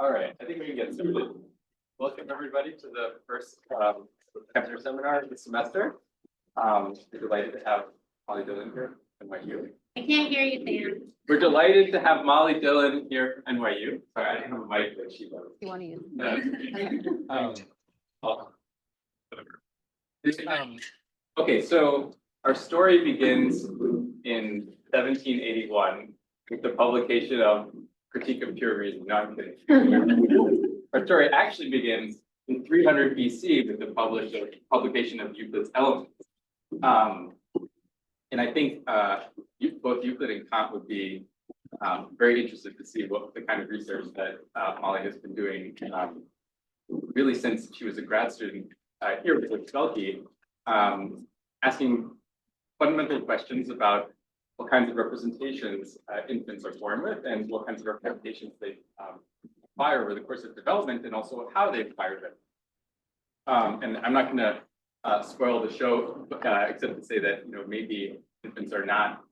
All right, I think we can get started. Welcome everybody to the first Kempner seminar of the semester. We're delighted to have Moira Dillon here at NYU. I can't hear you, Sam. We're delighted to have Moira Dillon here at NYU. Sorry, I didn't have a mic, but she does. You want to use? Okay, so our story begins in 1781 with the publication of Critique of Pure Reason. No, I'm kidding. Our story actually begins in 300 BC with the publication of Euclid's Elements. And I think both Euclid and Kant would be very interested to see what the kind of research that Molly has been doing really since she was a grad student here with Spelke, asking fundamental questions about what kinds of representations infants are born with and what kinds of representations they acquire over the course of development, and also how they acquire them. And I'm not going to spoil the show, except to say that maybe infants are not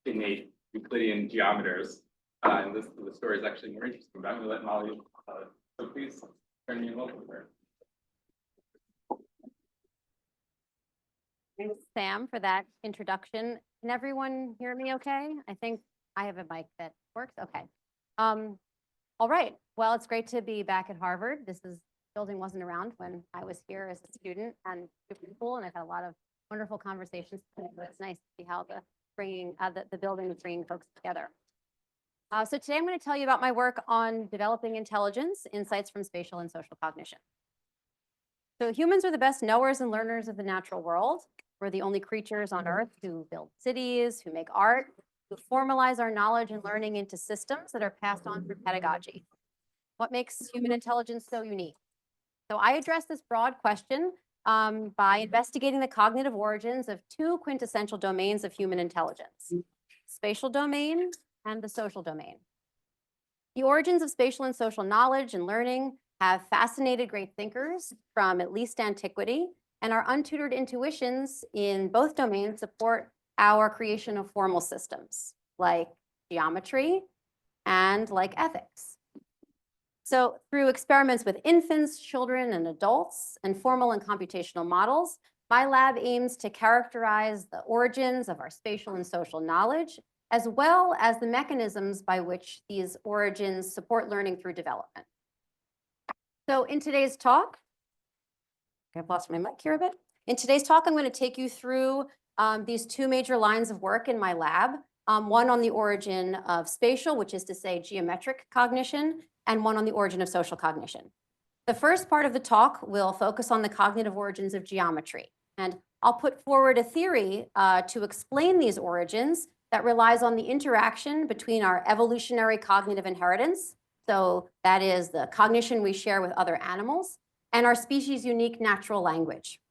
innate Euclidean geometers, and the story is actually more interesting. But I'm going to let Molly. So please turn me over to her. Thanks, Sam, for that introduction. Can everyone hear me okay? I think I have a mic that works. Okay. All right. Well, it's great to be back at Harvard. This building wasn't around when I was here as a student, and super cool. And I've had a lot of wonderful conversations today. So it's nice to see how the building is bringing folks together. So today I'm going to tell you about my work on developing intelligence, insights from spatial and social cognition. So humans are the best knowers and learners of the natural world. We're the only creatures on Earth who build cities, who make art, who formalize our knowledge and learning into systems that are passed on through pedagogy. What makes human intelligence so unique? So I address this broad question by investigating the cognitive origins of two quintessential domains of human intelligence: spatial domain and the social domain. The origins of spatial and social knowledge and learning have fascinated great thinkers from at least antiquity, and our untutored intuitions in both domains support our creation of formal systems like geometry and like ethics. So through experiments with infants, children, and adults, and formal and computational models, my lab aims to characterize the origins of our spatial and social knowledge, as well as the mechanisms by which these origins support learning through development. So in today's talk, I've lost my mic here a bit. In today's talk, I'm going to take you through these two major lines of work in my lab, one on the origin of spatial, which is to say geometric cognition, and one on the origin of social cognition. The first part of the talk will focus on the cognitive origins of geometry, and I'll put forward a theory to explain these origins that relies on the interaction between our evolutionary cognitive inheritance, so that is the cognition we share with other animals, and our species' unique natural language.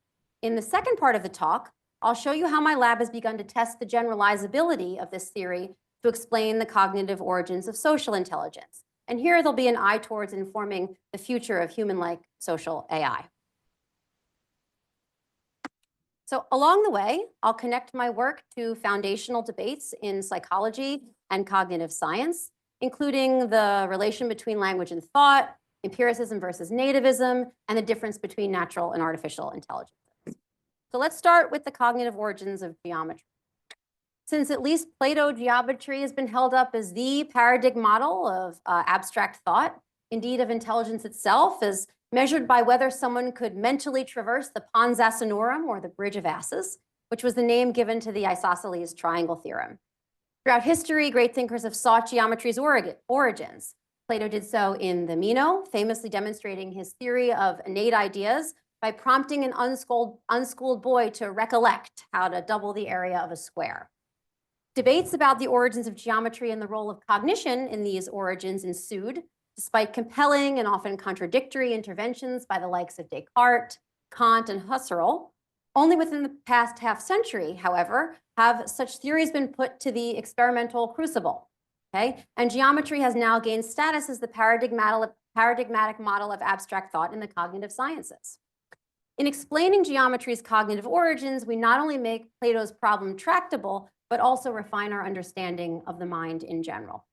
In the second part of the talk, I'll show you how my lab has begun to test the generalizability of this theory to explain the cognitive origins of social intelligence. And here there'll be an eye towards informing the future of human-like social AI. So along the way, I'll connect my work to foundational debates in psychology and cognitive science, including the relation between language and thought, empiricism versus nativism, and the difference between natural and artificial intelligences. So let's start with the cognitive origins of geometry. Since at least Plato, geometry has been held up as the paradigm model of abstract thought, indeed of intelligence itself, as measured by whether someone could mentally traverse the Pons Asinorum, or the Bridge of Asses, which was the name given to the isosceles triangle theorem. Throughout history, great thinkers have sought geometry's origins. Plato did so in the Meno, famously demonstrating his theory of innate ideas by prompting an unschooled boy to recollect how to double the area of a square. Debates about the origins of geometry and the role of cognition in these origins ensued, despite compelling and often contradictory interventions by the likes of Descartes, Kant, and Husserl. Only within the past half century, however, have such theories been put to the experimental crucible. Okay? And geometry has now gained status as the paradigmatic model of abstract thought in the cognitive sciences. In explaining geometry's cognitive origins, we not only make Plato's problem tractable, but also refine our understanding of the mind in general.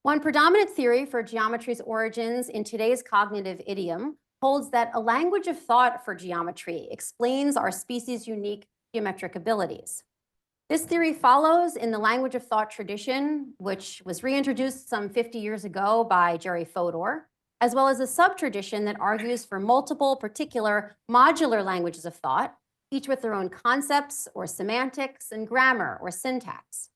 One predominant theory for geometry's origins in today's cognitive idiom holds that a language of thought for geometry explains our species' unique geometric abilities. This theory follows in the language of thought tradition, which was reintroduced some 50 years ago by Jerry Fodor, as well as a sub-tradition that argues for multiple particular modular languages of thought, each with their own concepts or semantics and grammar or syntax.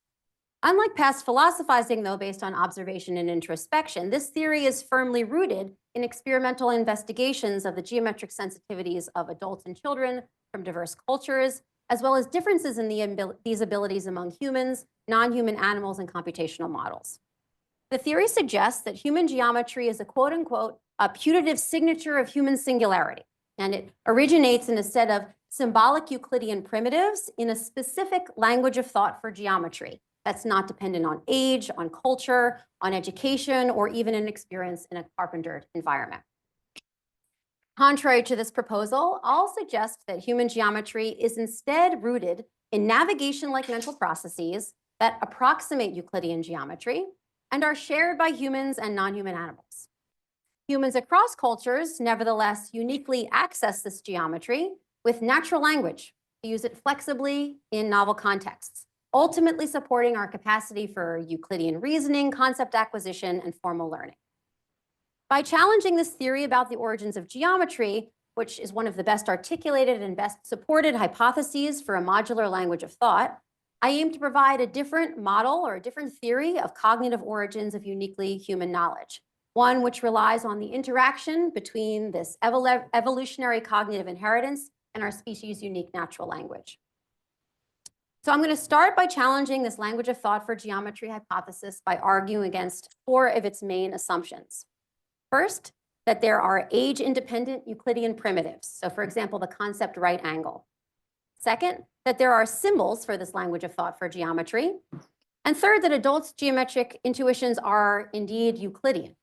Unlike past philosophizing, though, based on observation and introspection, this theory is firmly rooted in experimental investigations of the geometric sensitivities of adults and children from diverse cultures, as well as differences in these abilities among humans, non-human animals, and computational models. The theory suggests that human geometry is a quote-unquote a putative signature of human singularity, and it originates in a set of symbolic Euclidean primitives in a specific language of thought for geometry that's not dependent on age, on culture, on education, or even an experience in a carpentered environment. Contrary to this proposal, I'll suggest that human geometry is instead rooted in navigation-like mental processes that approximate Euclidean geometry and are shared by humans and non-human animals. Humans across cultures, nevertheless, uniquely access this geometry with natural language to use it flexibly in novel contexts, ultimately supporting our capacity for Euclidean reasoning, concept acquisition, and formal learning. By challenging this theory about the origins of geometry, which is one of the best articulated and best supported hypotheses for a modular language of thought, I aim to provide a different model or a different theory of cognitive origins of uniquely human knowledge, one which relies on the interaction between this evolutionary cognitive inheritance and our species' unique natural language. So I'm going to start by challenging this language of thought for geometry hypothesis by arguing against 4 of its main assumptions. First, that there are age-independent Euclidean primitives. So for example, the concept right angle. Second, that there are symbols for this language of thought for geometry. And third, that adults' geometric intuitions are indeed Euclidean.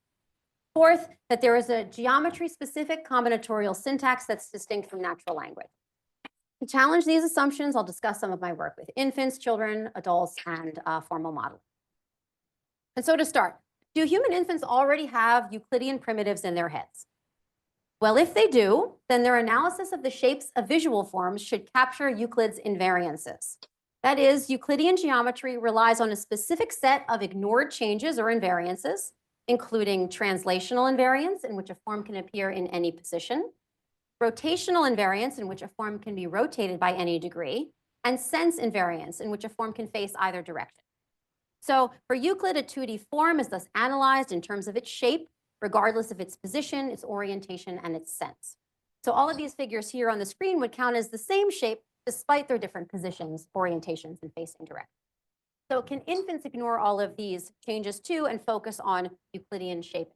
Fourth, that there is a geometry-specific combinatorial syntax that's distinct from natural language. To challenge these assumptions, I'll discuss some of my work with infants, children, adults, and formal modeling. And so to start, do human infants already have Euclidean primitives in their heads? Well, if they do, then their analysis of the shapes of visual forms should capture Euclid's invariances. That is, Euclidean geometry relies on a specific set of ignored changes or invariances, including translational invariance, in which a form can appear in any position, rotational invariance, in which a form can be rotated by any degree, and sense invariance, in which a form can face either direction. So for Euclid, a 2D form is thus analyzed in terms of its shape, regardless of its position, its orientation, and its sense. So all of these figures here on the screen would count as the same shape despite their different positions, orientations, and facing direction. So can infants ignore all of these changes too and focus on Euclidean shape?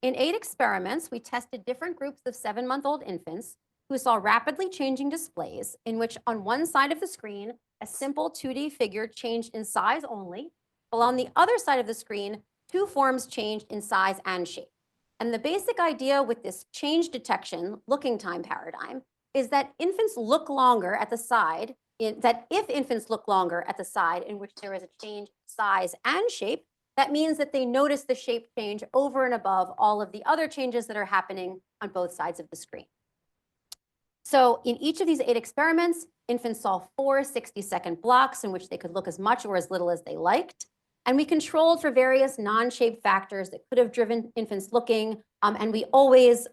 In 8 experiments, we tested different groups of 7-month-old infants who saw rapidly changing displays in which on one side of the screen, a simple 2D figure changed in size only, while on the other side of the screen, 2 forms changed in size and shape. And the basic idea with this change detection looking time paradigm is that infants look longer at the side, if infants look longer at the side in which there is a change in size and shape, that means that they notice the shape change over and above all of the other changes that are happening on both sides of the screen. So in each of these 8 experiments, infants saw 4 60-second blocks in which they could look as much or as little as they liked. And we controlled for various non-shape factors that could have driven infants looking. And we always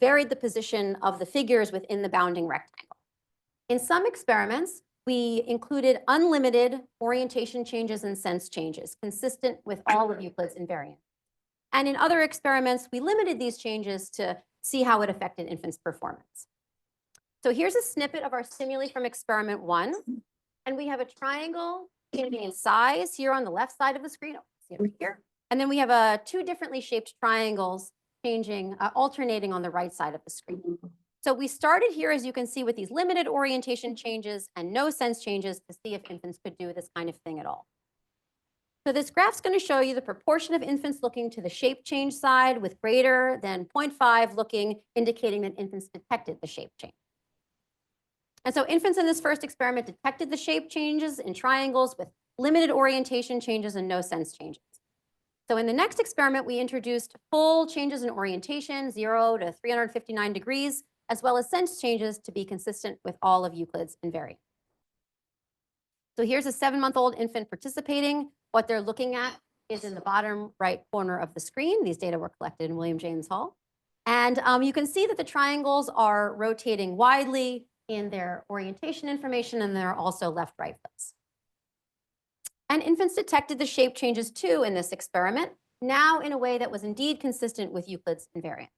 varied the position of the figures within the bounding rectangle. In some experiments, we included unlimited orientation changes and sense changes, consistent with all of Euclid's invariants. And in other experiments, we limited these changes to see how it affected infants' performance. So here's a snippet of our stimuli from experiment 1. And we have a triangle changing in size here on the left side of the screen. See it right here. And then we have 2 differently shaped triangles changing, alternating on the right side of the screen. So we started here, as you can see, with these limited orientation changes and no sense changes to see if infants could do this kind of thing at all. So this graph's going to show you the proportion of infants looking to the shape change side with greater than 0.5 looking, indicating that infants detected the shape change. And so infants in this first experiment detected the shape changes in triangles with limited orientation changes and no sense changes. So in the next experiment, we introduced full changes in orientation, 0 to 359 degrees, as well as sense changes to be consistent with all of Euclid's invariants. So here's a 7-month-old infant participating. What they're looking at is in the bottom right corner of the screen. These data were collected in William James Hall. And you can see that the triangles are rotating widely in their orientation information, and they're also left-right flips. And infants detected the shape changes too in this experiment, now in a way that was indeed consistent with Euclid's invariants.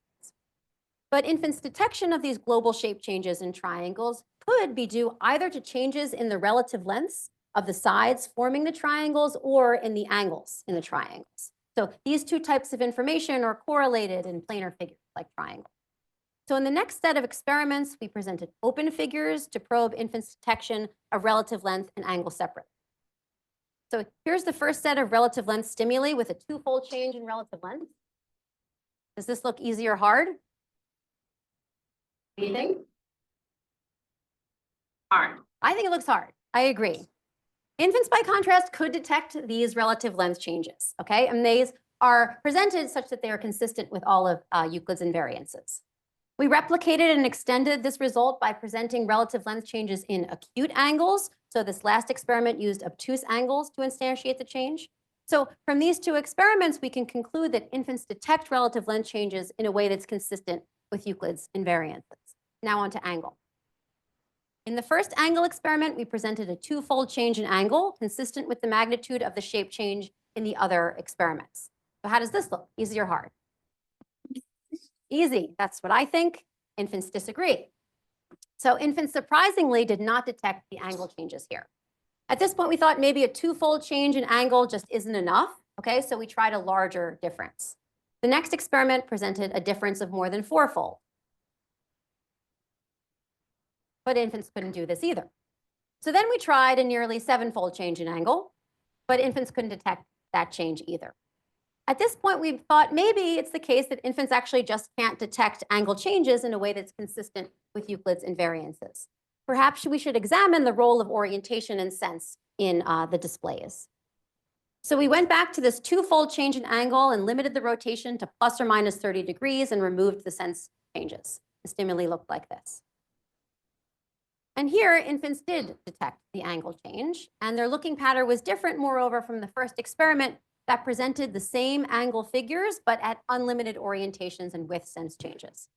But infants' detection of these global shape changes in triangles could be due either to changes in the relative lengths of the sides forming the triangles or in the angles in the triangles. So these two types of information are correlated in planar figures like triangles. So in the next set of experiments, we presented open figures to probe infants' detection of relative length and angle separately. So here's the first set of relative length stimuli with a 2-fold change in relative length. Does this look easy or hard? What do you think? Hard. I think it looks hard. I agree. Infants, by contrast, could detect these relative length changes, okay? And these are presented such that they are consistent with all of Euclid's invariances. We replicated and extended this result by presenting relative length changes in acute angles. So this last experiment used obtuse angles to instantiate the change. So from these two experiments, we can conclude that infants detect relative length changes in a way that's consistent with Euclid's invariances. Now on to angle. In the first angle experiment, we presented a 2-fold change in angle consistent with the magnitude of the shape change in the other experiments. So how does this look? Easy or hard? Easy. That's what I think. Infants disagree. So infants surprisingly did not detect the angle changes here. At this point, we thought maybe a 2-fold change in angle just isn't enough. Okay, so we tried a larger difference. The next experiment presented a difference of more than 4-fold. But infants couldn't do this either. So then we tried a nearly 7-fold change in angle, but infants couldn't detect that change either. At this point, we thought maybe it's the case that infants actually just can't detect angle changes in a way that's consistent with Euclid's invariances. Perhaps we should examine the role of orientation and sense in the displays. So we went back to this 2-fold change in angle and limited the rotation to plus or minus 30 degrees and removed the sense changes. The stimuli looked like this. And here, infants did detect the angle change, and their looking pattern was different, moreover, from the first experiment that presented the same angle figures, but at unlimited orientations and with sense changes.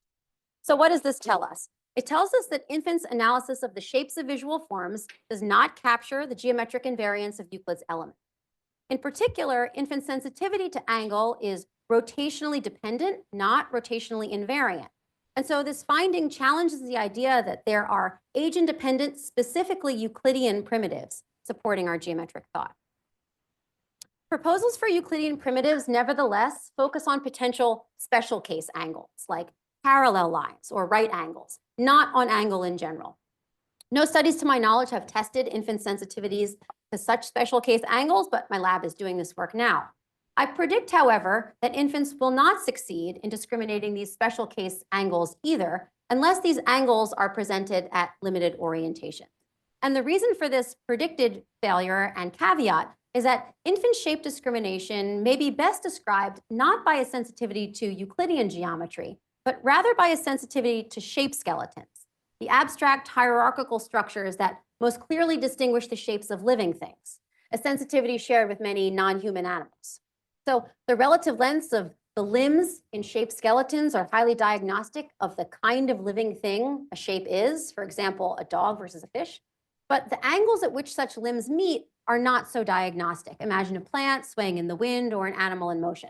So what does this tell us? It tells us that infants' analysis of the shapes of visual forms does not capture the geometric invariance of Euclid's element. In particular, infant sensitivity to angle is rotationally dependent, not rotationally invariant. And so this finding challenges the idea that there are age-independent, specifically Euclidean primitives supporting our geometric thought. Proposals for Euclidean primitives, nevertheless, focus on potential special case angles, like parallel lines or right angles, not on angle in general. No studies, to my knowledge, have tested infant sensitivities to such special case angles, but my lab is doing this work now. I predict, however, that infants will not succeed in discriminating these special case angles either, unless these angles are presented at limited orientation. And the reason for this predicted failure and caveat is that infant shape discrimination may be best described not by a sensitivity to Euclidean geometry, but rather by a sensitivity to shape skeletons, the abstract hierarchical structures that most clearly distinguish the shapes of living things, a sensitivity shared with many non-human animals. So the relative lengths of the limbs in shape skeletons are highly diagnostic of the kind of living thing a shape is, for example, a dog versus a fish. But the angles at which such limbs meet are not so diagnostic. Imagine a plant swaying in the wind or an animal in motion.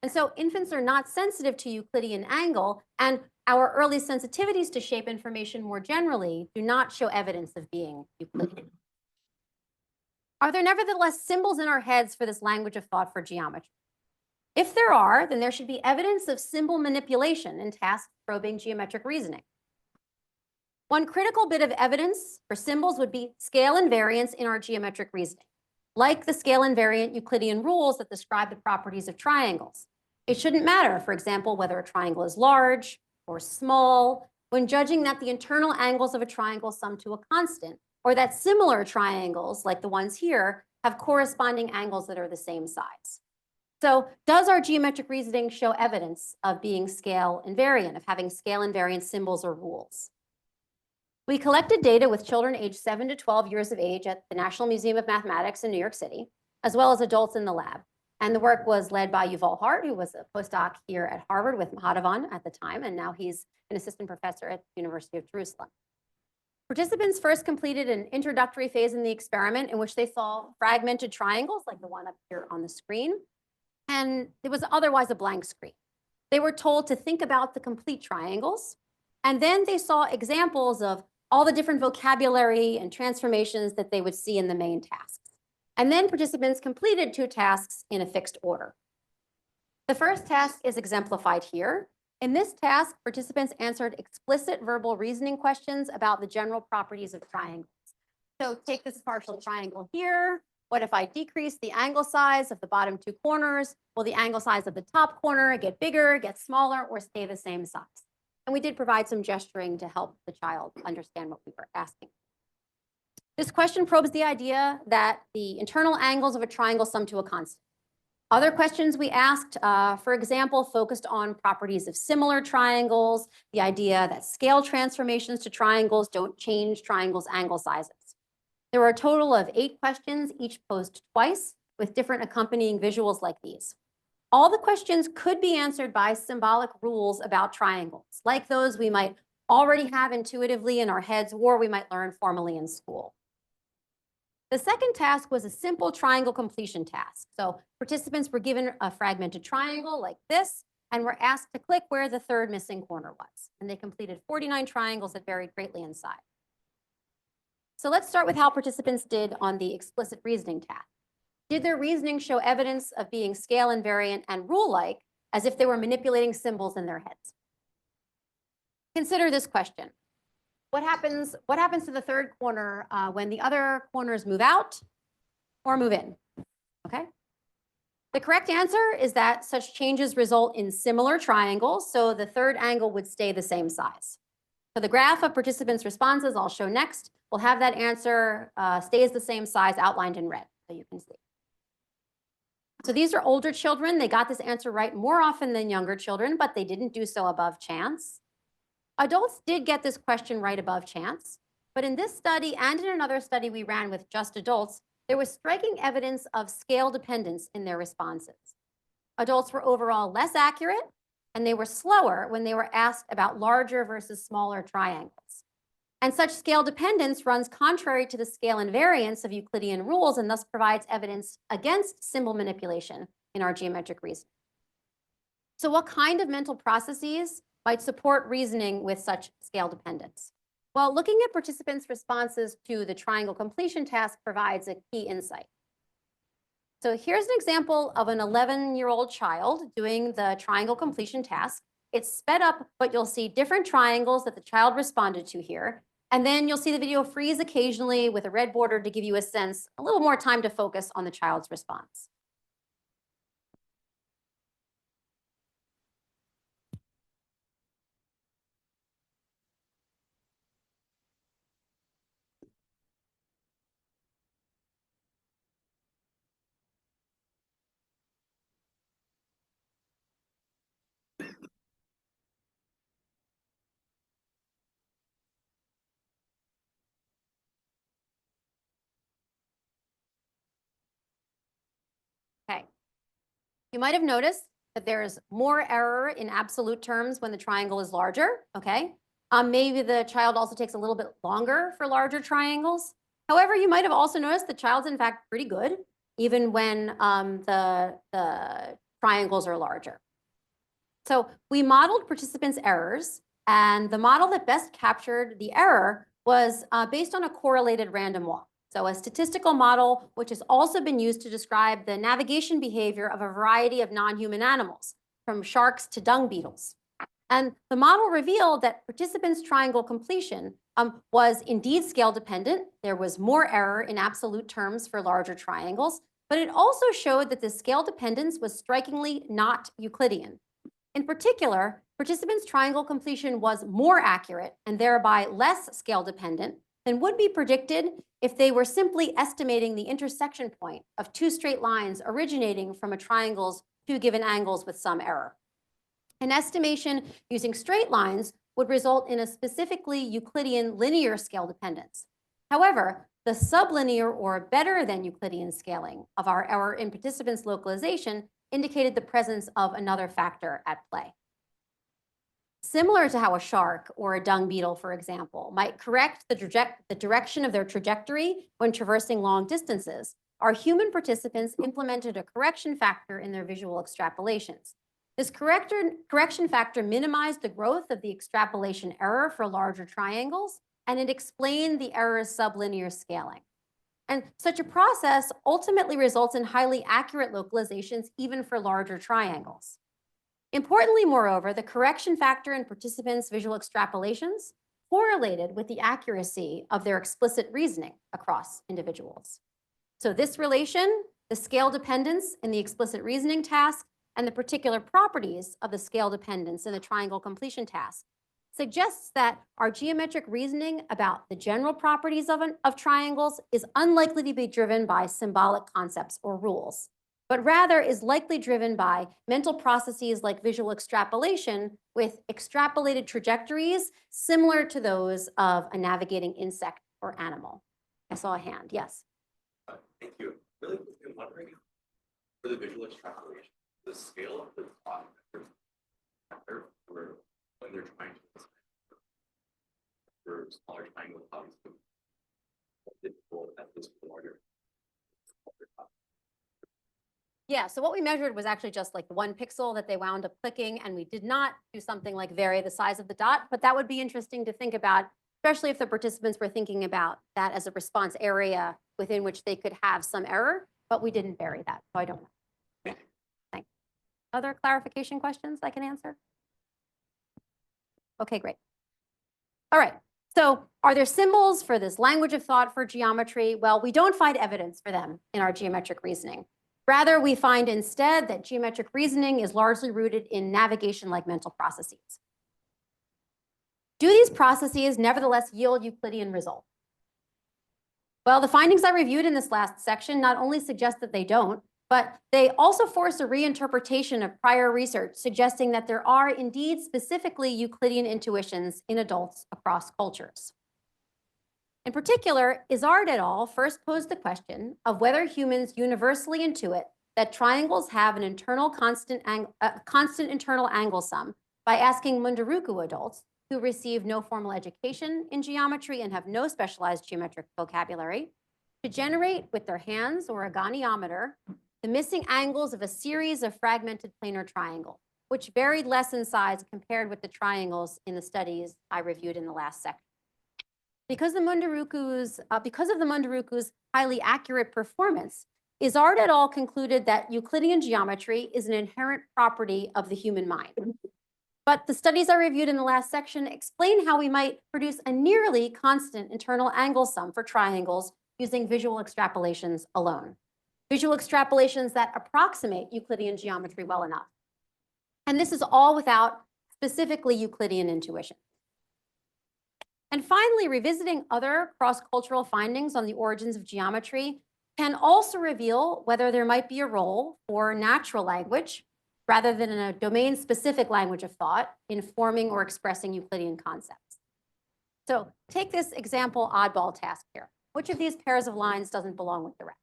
And so infants are not sensitive to Euclidean angle, and our early sensitivities to shape information more generally do not show evidence of being Euclidean. Are there nevertheless symbols in our heads for this language of thought for geometry? If there are, then there should be evidence of symbol manipulation in tasks probing geometric reasoning. One critical bit of evidence for symbols would be scale invariance in our geometric reasoning, like the scale invariant Euclidean rules that describe the properties of triangles. It shouldn't matter, for example, whether a triangle is large or small, when judging that the internal angles of a triangle sum to a constant, or that similar triangles, like the ones here, have corresponding angles that are the same size. So does our geometric reasoning show evidence of being scale invariant, of having scale invariant symbols or rules? We collected data with children aged 7 to 12 years of age at the National Museum of Mathematics in New York City, as well as adults in the lab. And the work was led by Yuval Hart, who was a postdoc here at Harvard with Mahadevan at the time, and now he's an assistant professor at the University of Jerusalem. Participants first completed an introductory phase in the experiment in which they saw fragmented triangles like the one up here on the screen, and it was otherwise a blank screen. They were told to think about the complete triangles, and then they saw examples of all the different vocabulary and transformations that they would see in the main tasks. And then participants completed 2 tasks in a fixed order. The first task is exemplified here. In this task, participants answered explicit verbal reasoning questions about the general properties of triangles. So take this partial triangle here. What if I decrease the angle size of the bottom 2 corners? Will the angle size of the top corner get bigger, get smaller, or stay the same size? And we did provide some gesturing to help the child understand what we were asking. This question probes the idea that the internal angles of a triangle sum to a constant. Other questions we asked, for example, focused on properties of similar triangles, the idea that scale transformations to triangles don't change triangles' angle sizes. There were a total of 8 questions, each posed twice, with different accompanying visuals like these. All the questions could be answered by symbolic rules about triangles, like those we might already have intuitively in our heads or we might learn formally in school. The second task was a simple triangle completion task. So participants were given a fragmented triangle like this and were asked to click where the third missing corner was. And they completed 49 triangles that varied greatly in size. So let's start with how participants did on the explicit reasoning task. Did their reasoning show evidence of being scale invariant and rule-like as if they were manipulating symbols in their heads? Consider this question. What happens to the third corner when the other corners move out or move in? Okay. The correct answer is that such changes result in similar triangles, so the third angle would stay the same size. So the graph of participants' responses I'll show next will have that answer stays the same size outlined in red, so you can see. So these are older children. They got this answer right more often than younger children, but they didn't do so above chance. Adults did get this question right above chance, but in this study and in another study we ran with just adults, there was striking evidence of scale dependence in their responses. Adults were overall less accurate, and they were slower when they were asked about larger versus smaller triangles. And such scale dependence runs contrary to the scale invariance of Euclidean rules and thus provides evidence against symbol manipulation in our geometric reasoning. So what kind of mental processes might support reasoning with such scale dependence? Well, looking at participants' responses to the triangle completion task provides a key insight. So here's an example of an 11-year-old child doing the triangle completion task. It's sped up, but you'll see different triangles that the child responded to here. And then you'll see the video freeze occasionally with a red border to give you a sense, a little more time to focus on the child's response. Okay. You might have noticed that there's more error in absolute terms when the triangle is larger, okay? Maybe the child also takes a little bit longer for larger triangles. However, you might have also noticed the child's in fact pretty good, even when the triangles are larger. So we modeled participants' errors, and the model that best captured the error was based on a correlated random walk. So a statistical model, which has also been used to describe the navigation behavior of a variety of non-human animals, from sharks to dung beetles. And the model revealed that participants' triangle completion was indeed scale dependent. There was more error in absolute terms for larger triangles, but it also showed that the scale dependence was strikingly not Euclidean. In particular, participants' triangle completion was more accurate and thereby less scale dependent than would be predicted if they were simply estimating the intersection point of two straight lines originating from a triangle's two given angles with some error. An estimation using straight lines would result in a specifically Euclidean linear scale dependence. However, the sublinear or better than Euclidean scaling of our error in participants' localization indicated the presence of another factor at play. Similar to how a shark or a dung beetle, for example, might correct the direction of their trajectory when traversing long distances, our human participants implemented a correction factor in their visual extrapolations. This correction factor minimized the growth of the extrapolation error for larger triangles, and it explained the error's sublinear scaling. And such a process ultimately results in highly accurate localizations even for larger triangles. Importantly, moreover, the correction factor in participants' visual extrapolations correlated with the accuracy of their explicit reasoning across individuals. So this relation, the scale dependence in the explicit reasoning task, and the particular properties of the scale dependence in the triangle completion task, suggests that our geometric reasoning about the general properties of triangles is unlikely to be driven by symbolic concepts or rules, but rather is likely driven by mental processes like visual extrapolation with extrapolated trajectories similar to those of a navigating insect or animal. I saw a hand, yes. Thank you. Really quickly, I'm wondering for the visual extrapolation, the scale of the thought factor for when they're trying to for smaller triangle problems, difficult at this order. Yeah, so what we measured was actually just like 1 pixel that they wound up clicking, and we did not do something like vary the size of the dot, but that would be interesting to think about, especially if the participants were thinking about that as a response area within which they could have some error, but we didn't vary that, so I don't know. Thanks. Other clarification questions I can answer? Okay, great. All right, so are there symbols for this language of thought for geometry? Well, we don't find evidence for them in our geometric reasoning. Rather, we find instead that geometric reasoning is largely rooted in navigation-like mental processes. Do these processes nevertheless yield Euclidean results? Well, the findings I reviewed in this last section not only suggest that they don't, but they also force a reinterpretation of prior research suggesting that there are indeed specifically Euclidean intuitions in adults across cultures. In particular, Izard et al. First posed the question of whether humans universally intuit that triangles have an internal constant internal angle sum by asking Munduruku adults who receive no formal education in geometry and have no specialized geometric vocabulary to generate with their hands or a goniometer the missing angles of a series of fragmented planar triangles, which varied less in size compared with the triangles in the studies I reviewed in the last section. Because of the Munduruku's highly accurate performance, Izard et al. Concluded that Euclidean geometry is an inherent property of the human mind. But the studies I reviewed in the last section explain how we might produce a nearly constant internal angle sum for triangles using visual extrapolations alone. Visual extrapolations that approximate Euclidean geometry well enough. And this is all without specifically Euclidean intuition. And finally, revisiting other cross-cultural findings on the origins of geometry can also reveal whether there might be a role for natural language rather than a domain-specific language of thought in forming or expressing Euclidean concepts. So take this example oddball task here. Which of these pairs of lines doesn't belong with the rest?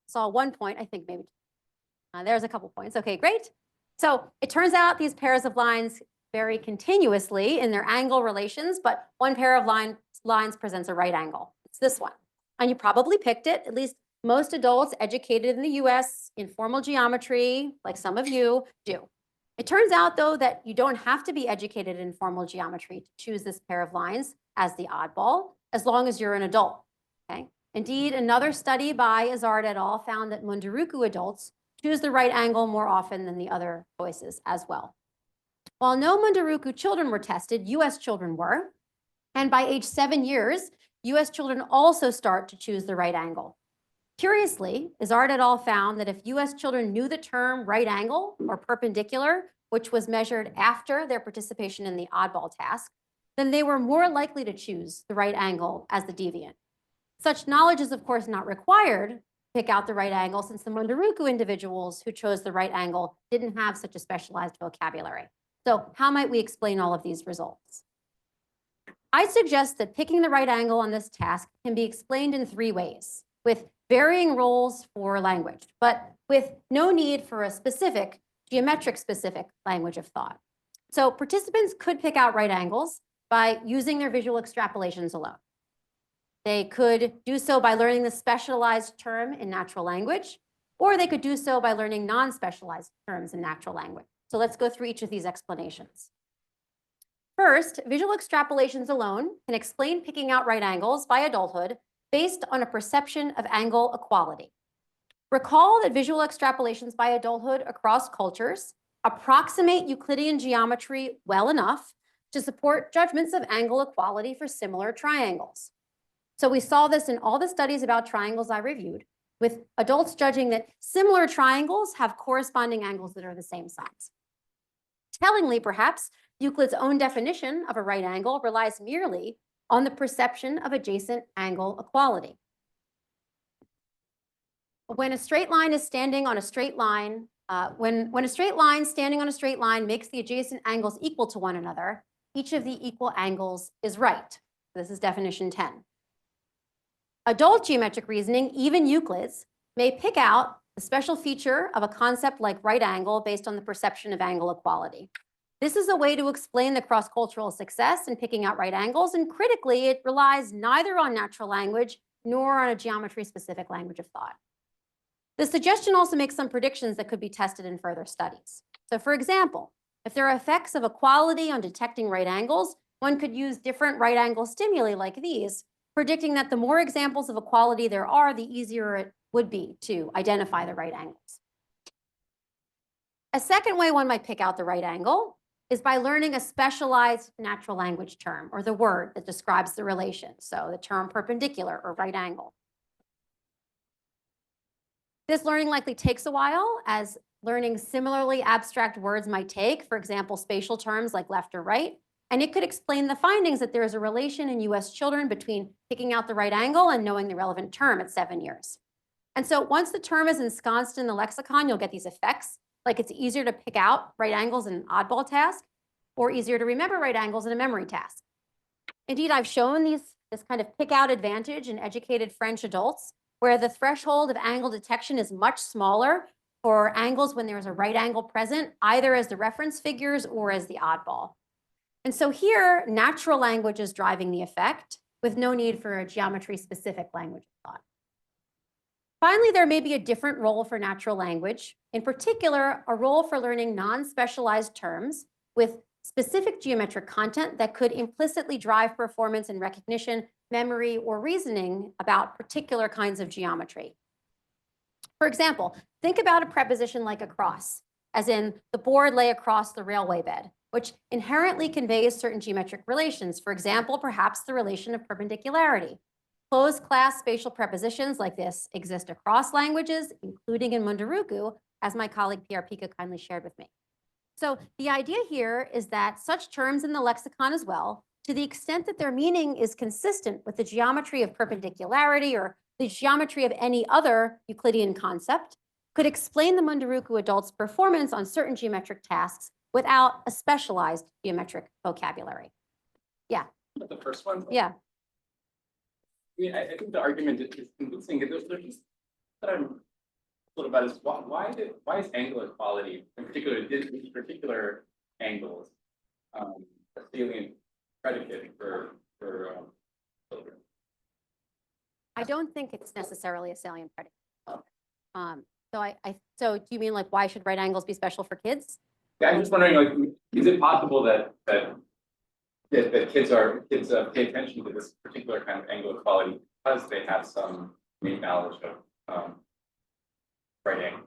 Saw 1 point, I think maybe. There's a couple points. Okay, great. So it turns out these pairs of lines vary continuously in their angle relations, but one pair of lines presents a right angle. It's this one. And you probably picked it. At least most adults educated in the US in formal geometry, like some of you, do. It turns out, though, that you don't have to be educated in formal geometry to choose this pair of lines as the oddball, as long as you're an adult. Okay? Indeed, another study by Izard et al. Found that Munduruku adults choose the right angle more often than the other choices as well. While no Munduruku children were tested, US children were. And by age 7 years, US children also start to choose the right angle. Curiously, Izard et al. Found that if US children knew the term right angle or perpendicular which was measured after their participation in the oddball task, then they were more likely to choose the right angle as the deviant. Such knowledge is, of course, not required to pick out the right angle, since the Munduruku individuals who chose the right angle didn't have such a specialized vocabulary. So how might we explain all of these results? I suggest that picking the right angle on this task can be explained in 3 ways, with varying roles for language, but with no need for a specific, geometric-specific language of thought. So participants could pick out right angles by using their visual extrapolations alone. They could do so by learning the specialized term in natural language, or they could do so by learning non-specialized terms in natural language. So let's go through each of these explanations. First, visual extrapolations alone can explain picking out right angles by adulthood based on a perception of angle equality. Recall that visual extrapolations by adulthood across cultures approximate Euclidean geometry well enough to support judgments of angle equality for similar triangles. So we saw this in all the studies about triangles I reviewed, with adults judging that similar triangles have corresponding angles that are the same size. Tellingly, perhaps, Euclid's own definition of a right angle relies merely on the perception of adjacent angle equality. When a straight line is standing on a straight line, when a straight line standing on a straight line makes the adjacent angles equal to one another, each of the equal angles is right. This is definition 10. Adult geometric reasoning, even Euclid's, may pick out the special feature of a concept like right angle based on the perception of angle equality. This is a way to explain the cross-cultural success in picking out right angles, and critically, it relies neither on natural language nor on a geometry-specific language of thought. The suggestion also makes some predictions that could be tested in further studies. So for example, if there are effects of equality on detecting right angles, one could use different right angle stimuli like these, predicting that the more examples of equality there are, the easier it would be to identify the right angles. A second way one might pick out the right angle is by learning a specialized natural language term, or the word that describes the relation. So the term perpendicular or right angle. This learning likely takes a while, as learning similarly abstract words might take, for example, spatial terms like left or right. And it could explain the findings that there is a relation in US children between picking out the right angle and knowing the relevant term at 7 years. And so once the term is ensconced in the lexicon, you'll get these effects, like it's easier to pick out right angles in an oddball task, or easier to remember right angles in a memory task. Indeed, I've shown this kind of pick out advantage in educated French adults, where the threshold of angle detection is much smaller for angles when there is a right angle present, either as the reference figures or as the oddball. And so here, natural language is driving the effect with no need for a geometry-specific language of thought. Finally, there may be a different role for natural language, in particular, a role for learning non-specialized terms with specific geometric content that could implicitly drive performance and recognition, memory, or reasoning about particular kinds of geometry. For example, think about a preposition like across, as in the board lay across the railway bed, which inherently conveys certain geometric relations. For example, perhaps the relation of perpendicularity. Closed class spatial prepositions like this exist across languages, including in Munduruku, as my colleague Pierre Pica kindly shared with me. So the idea here is that such terms in the lexicon as well, to the extent that their meaning is consistent with the geometry of perpendicularity or the geometry of any other Euclidean concept, could explain the Munduruku adult's performance on certain geometric tasks without a specialized geometric vocabulary. Yeah. The first one? Yeah. I think the argument is convincing. There's just that I'm thought about is why is angle equality, in particular, these particular angles, a salient predicate for children? I don't think it's necessarily a salient predicate. So do you mean like why should right angles be special for kids? Yeah, I'm just wondering, like, is it possible that kids pay attention to this particular kind of angle equality because they have some innate knowledge of right angle?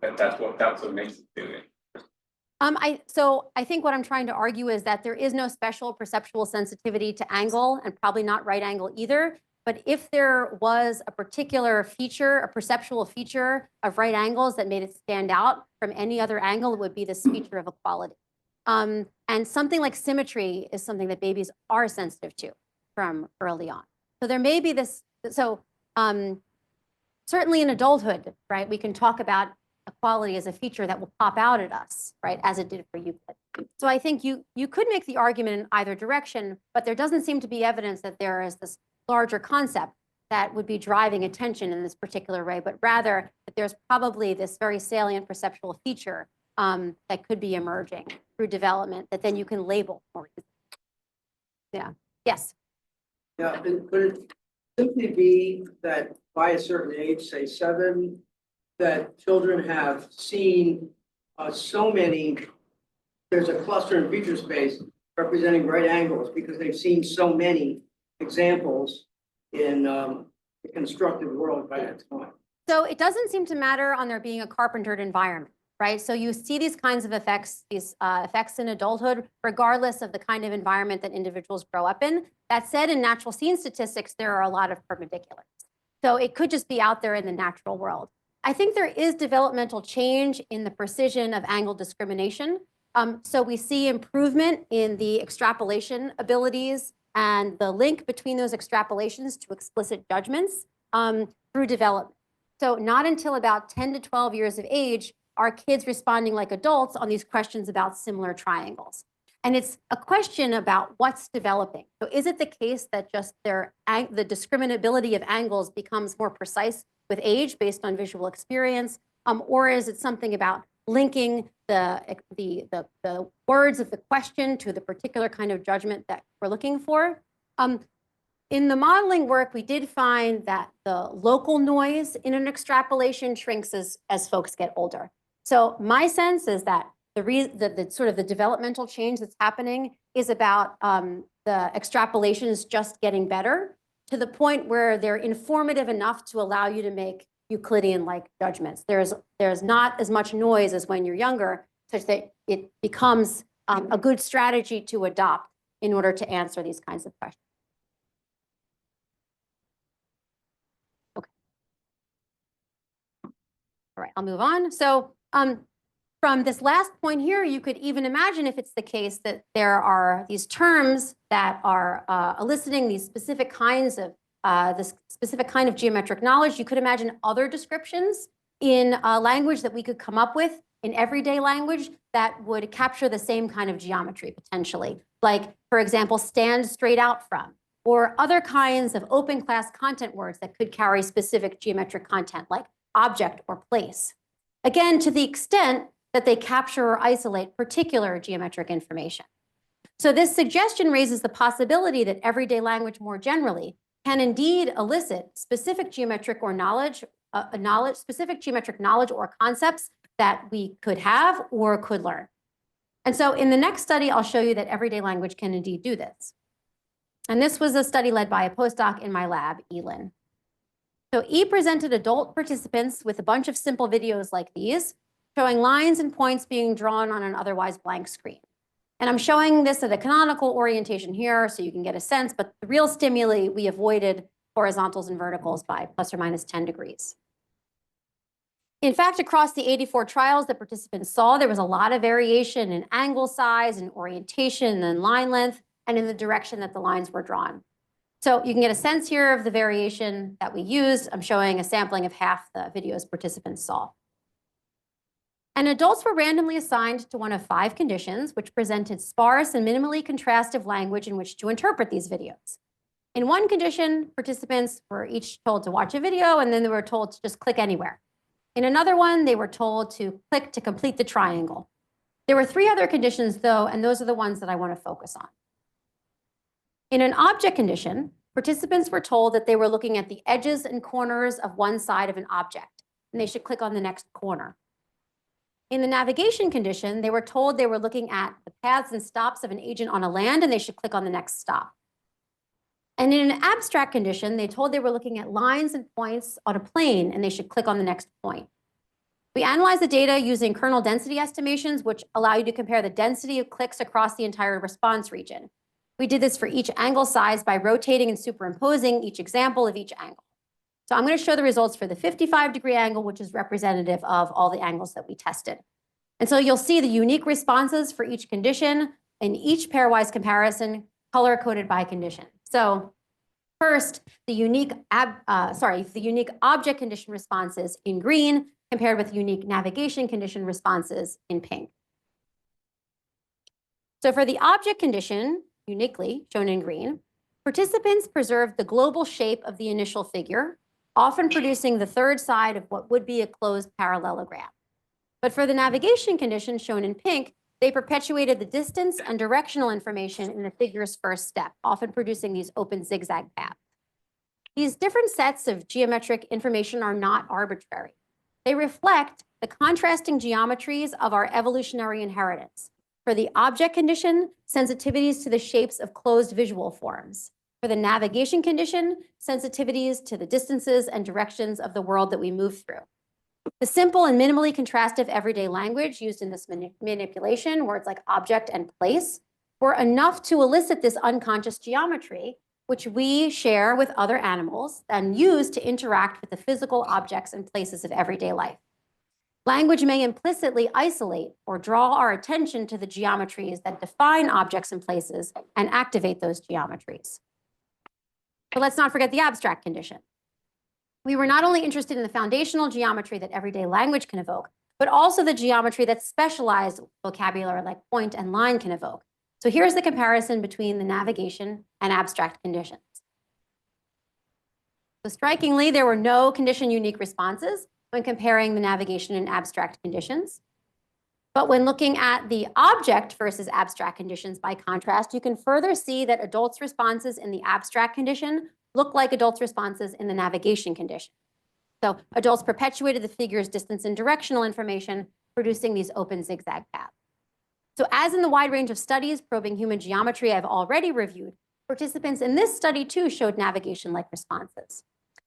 That's what makes it do it. So I think what I'm trying to argue is that there is no special perceptual sensitivity to angle, and probably not right angle either. But if there was a particular feature, a perceptual feature of right angles that made it stand out from any other angle, it would be this feature of equality. And something like symmetry is something that babies are sensitive to from early on. So there may be this, so certainly in adulthood, right, we can talk about equality as a feature that will pop out at us, right, as it did for Euclid. So I think you could make the argument in either direction, but there doesn't seem to be evidence that there is this larger concept that would be driving attention in this particular way, but rather that there's probably this very salient perceptual feature that could be emerging through development that then you can label more easily. Yeah, yes. Yeah, and could it simply be that by a certain age, say 7, that children have seen so many, there's a cluster in feature space representing right angles because they've seen so many examples in the constructed world by that time. So it doesn't seem to matter on there being a carpentered environment, right? So you see these kinds of effects, these effects in adulthood, regardless of the kind of environment that individuals grow up in. That said, in natural scene statistics, there are a lot of perpendiculars. So it could just be out there in the natural world. I think there is developmental change in the precision of angle discrimination. So we see improvement in the extrapolation abilities and the link between those extrapolations to explicit judgments through development. So not until about 10 to 12 years of age are kids responding like adults on these questions about similar triangles. And it's a question about what's developing. So is it the case that just the discriminability of angles becomes more precise with age based on visual experience? Or is it something about linking the words of the question to the particular kind of judgment that we're looking for? In the modeling work, we did find that the local noise in an extrapolation shrinks as folks get older. So my sense is that the sort of the developmental change that's happening is about the extrapolations just getting better to the point where they're informative enough to allow you to make Euclidean-like judgments. There's not as much noise as when you're younger, such that it becomes a good strategy to adopt in order to answer these kinds of questions. Okay. All right, I'll move on. So from this last point here, you could even imagine if it's the case that there are these terms that are eliciting these specific kinds of this specific kind of geometric knowledge. You could imagine other descriptions in language that we could come up with in everyday language that would capture the same kind of geometry potentially. Like, for example, stand straight out from, or other kinds of open class content words that could carry specific geometric content like object or place. Again, to the extent that they capture or isolate particular geometric information. So this suggestion raises the possibility that everyday language more generally can indeed elicit specific geometric or specific geometric knowledge or concepts that we could have or could learn. And so in the next study, I'll show you that everyday language can indeed do this. And this was a study led by a postdoc in my lab, Elin. So E presented adult participants with a bunch of simple videos like these, showing lines and points being drawn on an otherwise blank screen. And I'm showing this at a canonical orientation here so you can get a sense, but the real stimuli, we avoided horizontals and verticals by plus or minus 10 degrees. In fact, across the 84 trials that participants saw, there was a lot of variation in angle size and orientation and line length and in the direction that the lines were drawn. So you can get a sense here of the variation that we used. I'm showing a sampling of half the videos participants saw. And adults were randomly assigned to one of 5 conditions, which presented sparse and minimally contrastive language in which to interpret these videos. In one condition, participants were each told to watch a video, and then they were told to just click anywhere. In another one, they were told to click to complete the triangle. There were 3 other conditions, though, and those are the ones that I want to focus on. In an object condition, participants were told that they were looking at the edges and corners of one side of an object, and they should click on the next corner. In the navigation condition, they were told they were looking at the paths and stops of an agent on a land, and they should click on the next stop. And in an abstract condition, they told they were looking at lines and points on a plane, and they should click on the next point. We analyzed the data using kernel density estimations, which allow you to compare the density of clicks across the entire response region. We did this for each angle size by rotating and superimposing each example of each angle. So I'm going to show the results for the 55-degree angle, which is representative of all the angles that we tested. And so you'll see the unique responses for each condition in each pairwise comparison, color-coded by condition. So first, the unique object condition responses in green compared with unique navigation condition responses in pink. So for the object condition, uniquely shown in green, participants preserved the global shape of the initial figure, often producing the third side of what would be a closed parallelogram. But for the navigation condition shown in pink, they perpetuated the distance and directional information in the figure's first step, often producing these open zigzag paths. These different sets of geometric information are not arbitrary. They reflect the contrasting geometries of our evolutionary inheritance. For the object condition, sensitivities to the shapes of closed visual forms. For the navigation condition, sensitivities to the distances and directions of the world that we move through. The simple and minimally contrastive everyday language used in this manipulation, words like object and place, were enough to elicit this unconscious geometry, which we share with other animals and use to interact with the physical objects and places of everyday life. Language may implicitly isolate or draw our attention to the geometries that define objects and places and activate those geometries. But let's not forget the abstract condition. We were not only interested in the foundational geometry that everyday language can evoke, but also the geometry that specialized vocabulary like point and line can evoke. So here's the comparison between the navigation and abstract conditions. So strikingly, there were no condition-unique responses when comparing the navigation and abstract conditions. But when looking at the object versus abstract conditions, by contrast, you can further see that adults' responses in the abstract condition look like adults' responses in the navigation condition. So adults perpetuated the figure's distance and directional information, producing these open zigzag paths. So as in the wide range of studies probing human geometry I've already reviewed, participants in this study too showed navigation-like responses.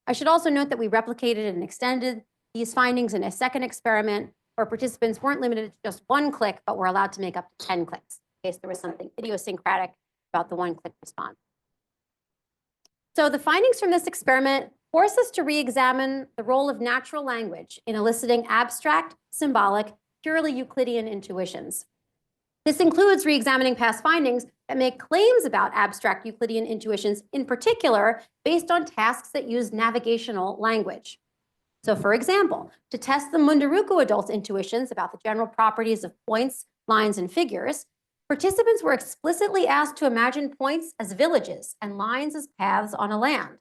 I should also note that we replicated and extended these findings in a second experiment where participants weren't limited to just one click, but were allowed to make up to 10 clicks in case there was something idiosyncratic about the one-click response. So the findings from this experiment force us to re-examine the role of natural language in eliciting abstract, symbolic, purely Euclidean intuitions. This includes re-examining past findings that make claims about abstract Euclidean intuitions, in particular, based on tasks that use navigational language. So for example, to test the Munduruku adults' intuitions about the general properties of points, lines, and figures, participants were explicitly asked to imagine points as villages and lines as paths on a land.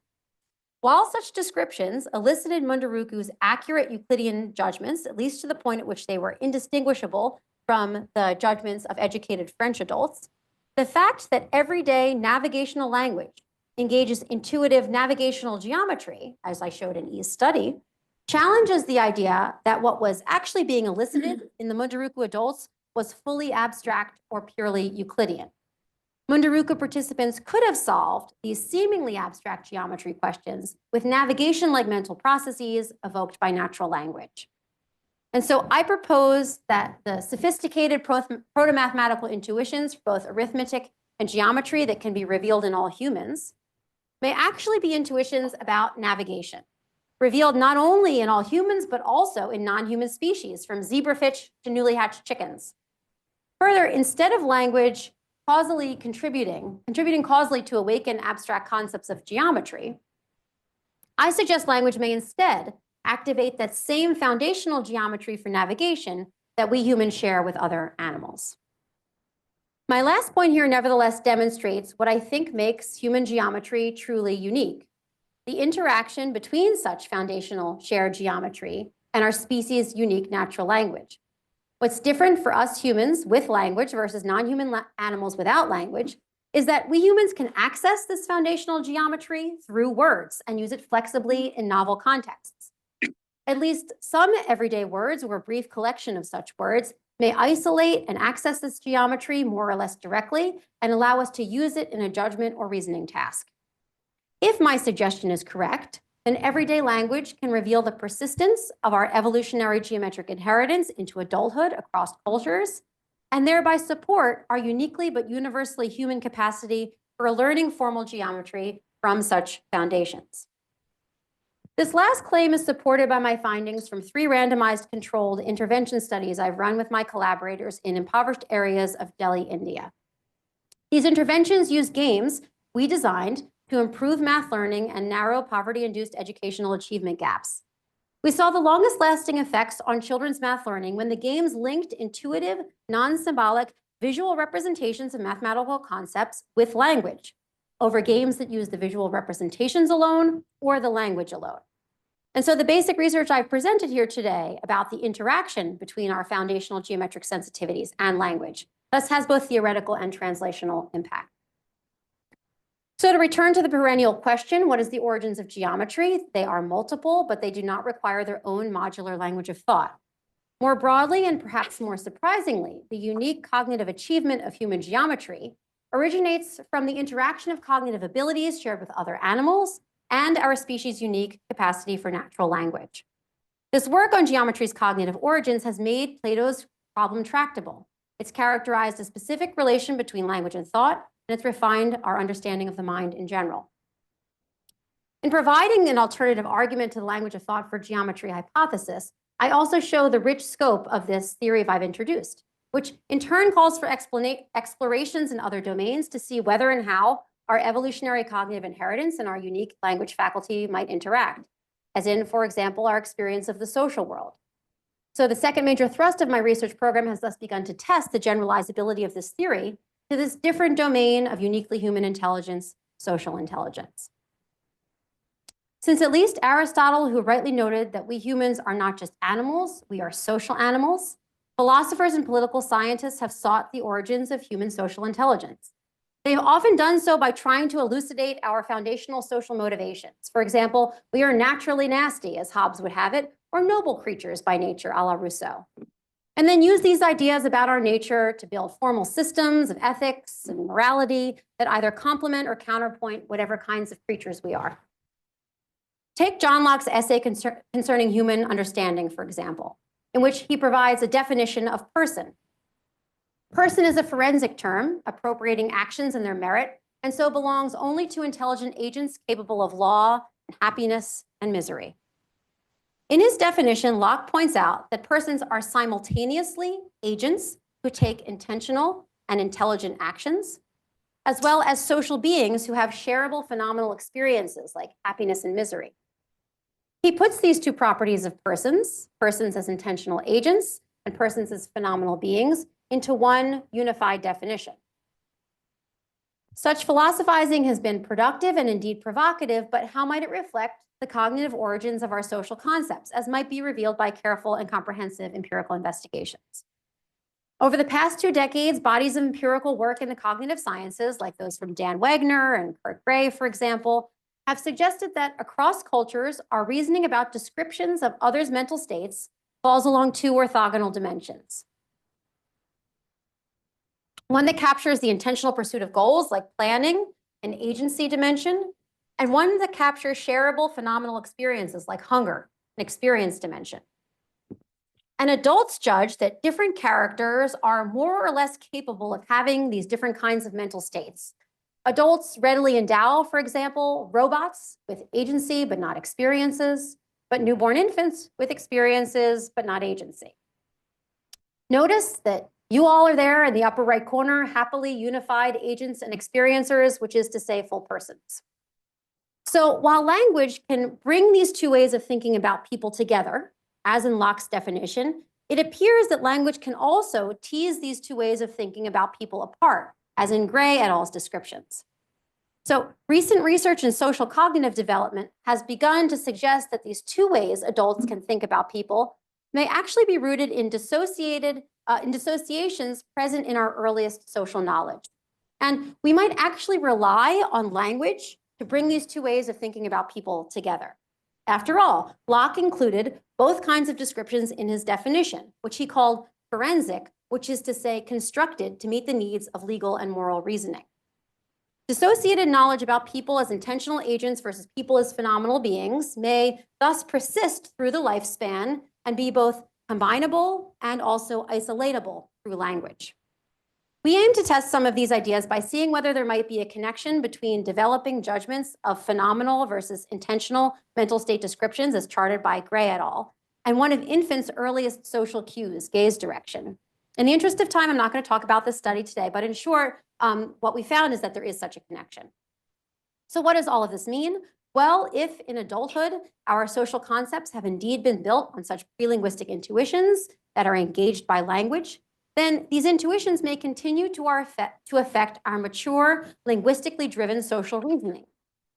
While such descriptions elicited Munduruku's accurate Euclidean judgments, at least to the point at which they were indistinguishable from the judgments of educated French adults, the fact that everyday navigational language engages intuitive navigational geometry, as I showed in E's study, challenges the idea that what was actually being elicited in the Munduruku adults was fully abstract or purely Euclidean. Munduruku participants could have solved these seemingly abstract geometry questions with navigation-like mental processes evoked by natural language. And so I propose that the sophisticated proto-mathematical intuitions for both arithmetic and geometry that can be revealed in all humans may actually be intuitions about navigation, revealed not only in all humans, but also in non-human species, from zebrafish to newly hatched chickens. Further, instead of language causally contributing causally to awaken abstract concepts of geometry, I suggest language may instead activate that same foundational geometry for navigation that we humans share with other animals. My last point here nevertheless demonstrates what I think makes human geometry truly unique: the interaction between such foundational shared geometry and our species' unique natural language. What's different for us humans with language versus non-human animals without language is that we humans can access this foundational geometry through words and use it flexibly in novel contexts. At least some everyday words or a brief collection of such words may isolate and access this geometry more or less directly and allow us to use it in a judgment or reasoning task. If my suggestion is correct, then everyday language can reveal the persistence of our evolutionary geometric inheritance into adulthood across cultures, and thereby support our uniquely but universally human capacity for learning formal geometry from such foundations. This last claim is supported by my findings from 3 randomized controlled intervention studies I've run with my collaborators in impoverished areas of Delhi, India. These interventions use games we designed to improve math learning and narrow poverty-induced educational achievement gaps. We saw the longest lasting effects on children's math learning when the games linked intuitive, non-symbolic, visual representations of mathematical concepts with language over games that use the visual representations alone or the language alone. And so the basic research I've presented here today about the interaction between our foundational geometric sensitivities and language thus has both theoretical and translational impact. So to return to the perennial question, what is the origins of geometry? They are multiple, but they do not require their own modular language of thought. More broadly, and perhaps more surprisingly, the unique cognitive achievement of human geometry originates from the interaction of cognitive abilities shared with other animals and our species' unique capacity for natural language. This work on geometry's cognitive origins has made Plato's problem tractable. It's characterized a specific relation between language and thought, and it's refined our understanding of the mind in general. In providing an alternative argument to the language of thought for geometry hypothesis, I also show the rich scope of this theory I've introduced, which in turn calls for explorations in other domains to see whether and how our evolutionary cognitive inheritance and our unique language faculty might interact, as in, for example, our experience of the social world. So the second major thrust of my research program has thus begun to test the generalizability of this theory to this different domain of uniquely human intelligence, social intelligence. Since at least Aristotle, who rightly noted that we humans are not just animals, we are social animals, philosophers and political scientists have sought the origins of human social intelligence. They've often done so by trying to elucidate our foundational social motivations. For example, we are naturally nasty, as Hobbes would have it, or noble creatures by nature, a la Rousseau. And then use these ideas about our nature to build formal systems of ethics and morality that either complement or counterpoint whatever kinds of creatures we are. Take John Locke's essay concerning human understanding, for example, in which he provides a definition of person. Person is a forensic term, appropriating actions and their merit, and so belongs only to intelligent agents capable of law, happiness, and misery. In his definition, Locke points out that persons are simultaneously agents who take intentional and intelligent actions, as well as social beings who have shareable phenomenal experiences like happiness and misery. He puts these two properties of persons as intentional agents and persons as phenomenal beings, into one unified definition. Such philosophizing has been productive and indeed provocative, but how might it reflect the cognitive origins of our social concepts, as might be revealed by careful and comprehensive empirical investigations? Over the past 2 decades, bodies of empirical work in the cognitive sciences, like those from Dan Wegner and Kurt Gray, for example, have suggested that across cultures, our reasoning about descriptions of others' mental states falls along 2 orthogonal dimensions. One that captures the intentional pursuit of goals like planning and agency dimension, and one that captures shareable phenomenal experiences like hunger and experience dimension. And adults judge that different characters are more or less capable of having these different kinds of mental states. Adults readily endow, for example, robots with agency but not experiences, but newborn infants with experiences but not agency. Notice that you all are there in the upper right corner, happily unified agents and experiencers, which is to say full persons. So while language can bring these 2 ways of thinking about people together, as in Locke's definition, it appears that language can also tease these 2 ways of thinking about people apart, as in Gray et al.'s descriptions. So recent research in social cognitive development has begun to suggest that these 2 ways adults can think about people may actually be rooted in dissociations present in our earliest social knowledge. And we might actually rely on language to bring these 2 ways of thinking about people together. After all, Locke included both kinds of descriptions in his definition, which he called forensic, which is to say constructed to meet the needs of legal and moral reasoning. Dissociated knowledge about people as intentional agents versus people as phenomenal beings may thus persist through the lifespan and be both combinable and also isolatable through language. We aim to test some of these ideas by seeing whether there might be a connection between developing judgments of phenomenal versus intentional mental state descriptions as charted by Gray et al., and one of infants' earliest social cues, gaze direction. In the interest of time, I'm not going to talk about this study today, but in short, what we found is that there is such a connection. So what does all of this mean? Well, if in adulthood, our social concepts have indeed been built on such pre-linguistic intuitions that are engaged by language, then these intuitions may continue to affect our mature, linguistically driven social reasoning,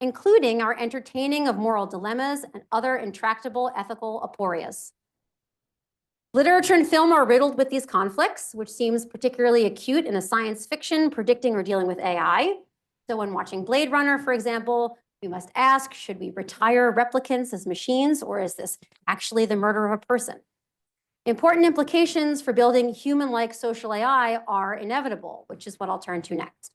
including our entertaining of moral dilemmas and other intractable ethical aporias. Literature and film are riddled with these conflicts, which seems particularly acute in a science fiction predicting or dealing with AI. So when watching Blade Runner, for example, we must ask, should we retire replicants as machines, or is this actually the murder of a person? Important implications for building human-like social AI are inevitable, which is what I'll turn to next.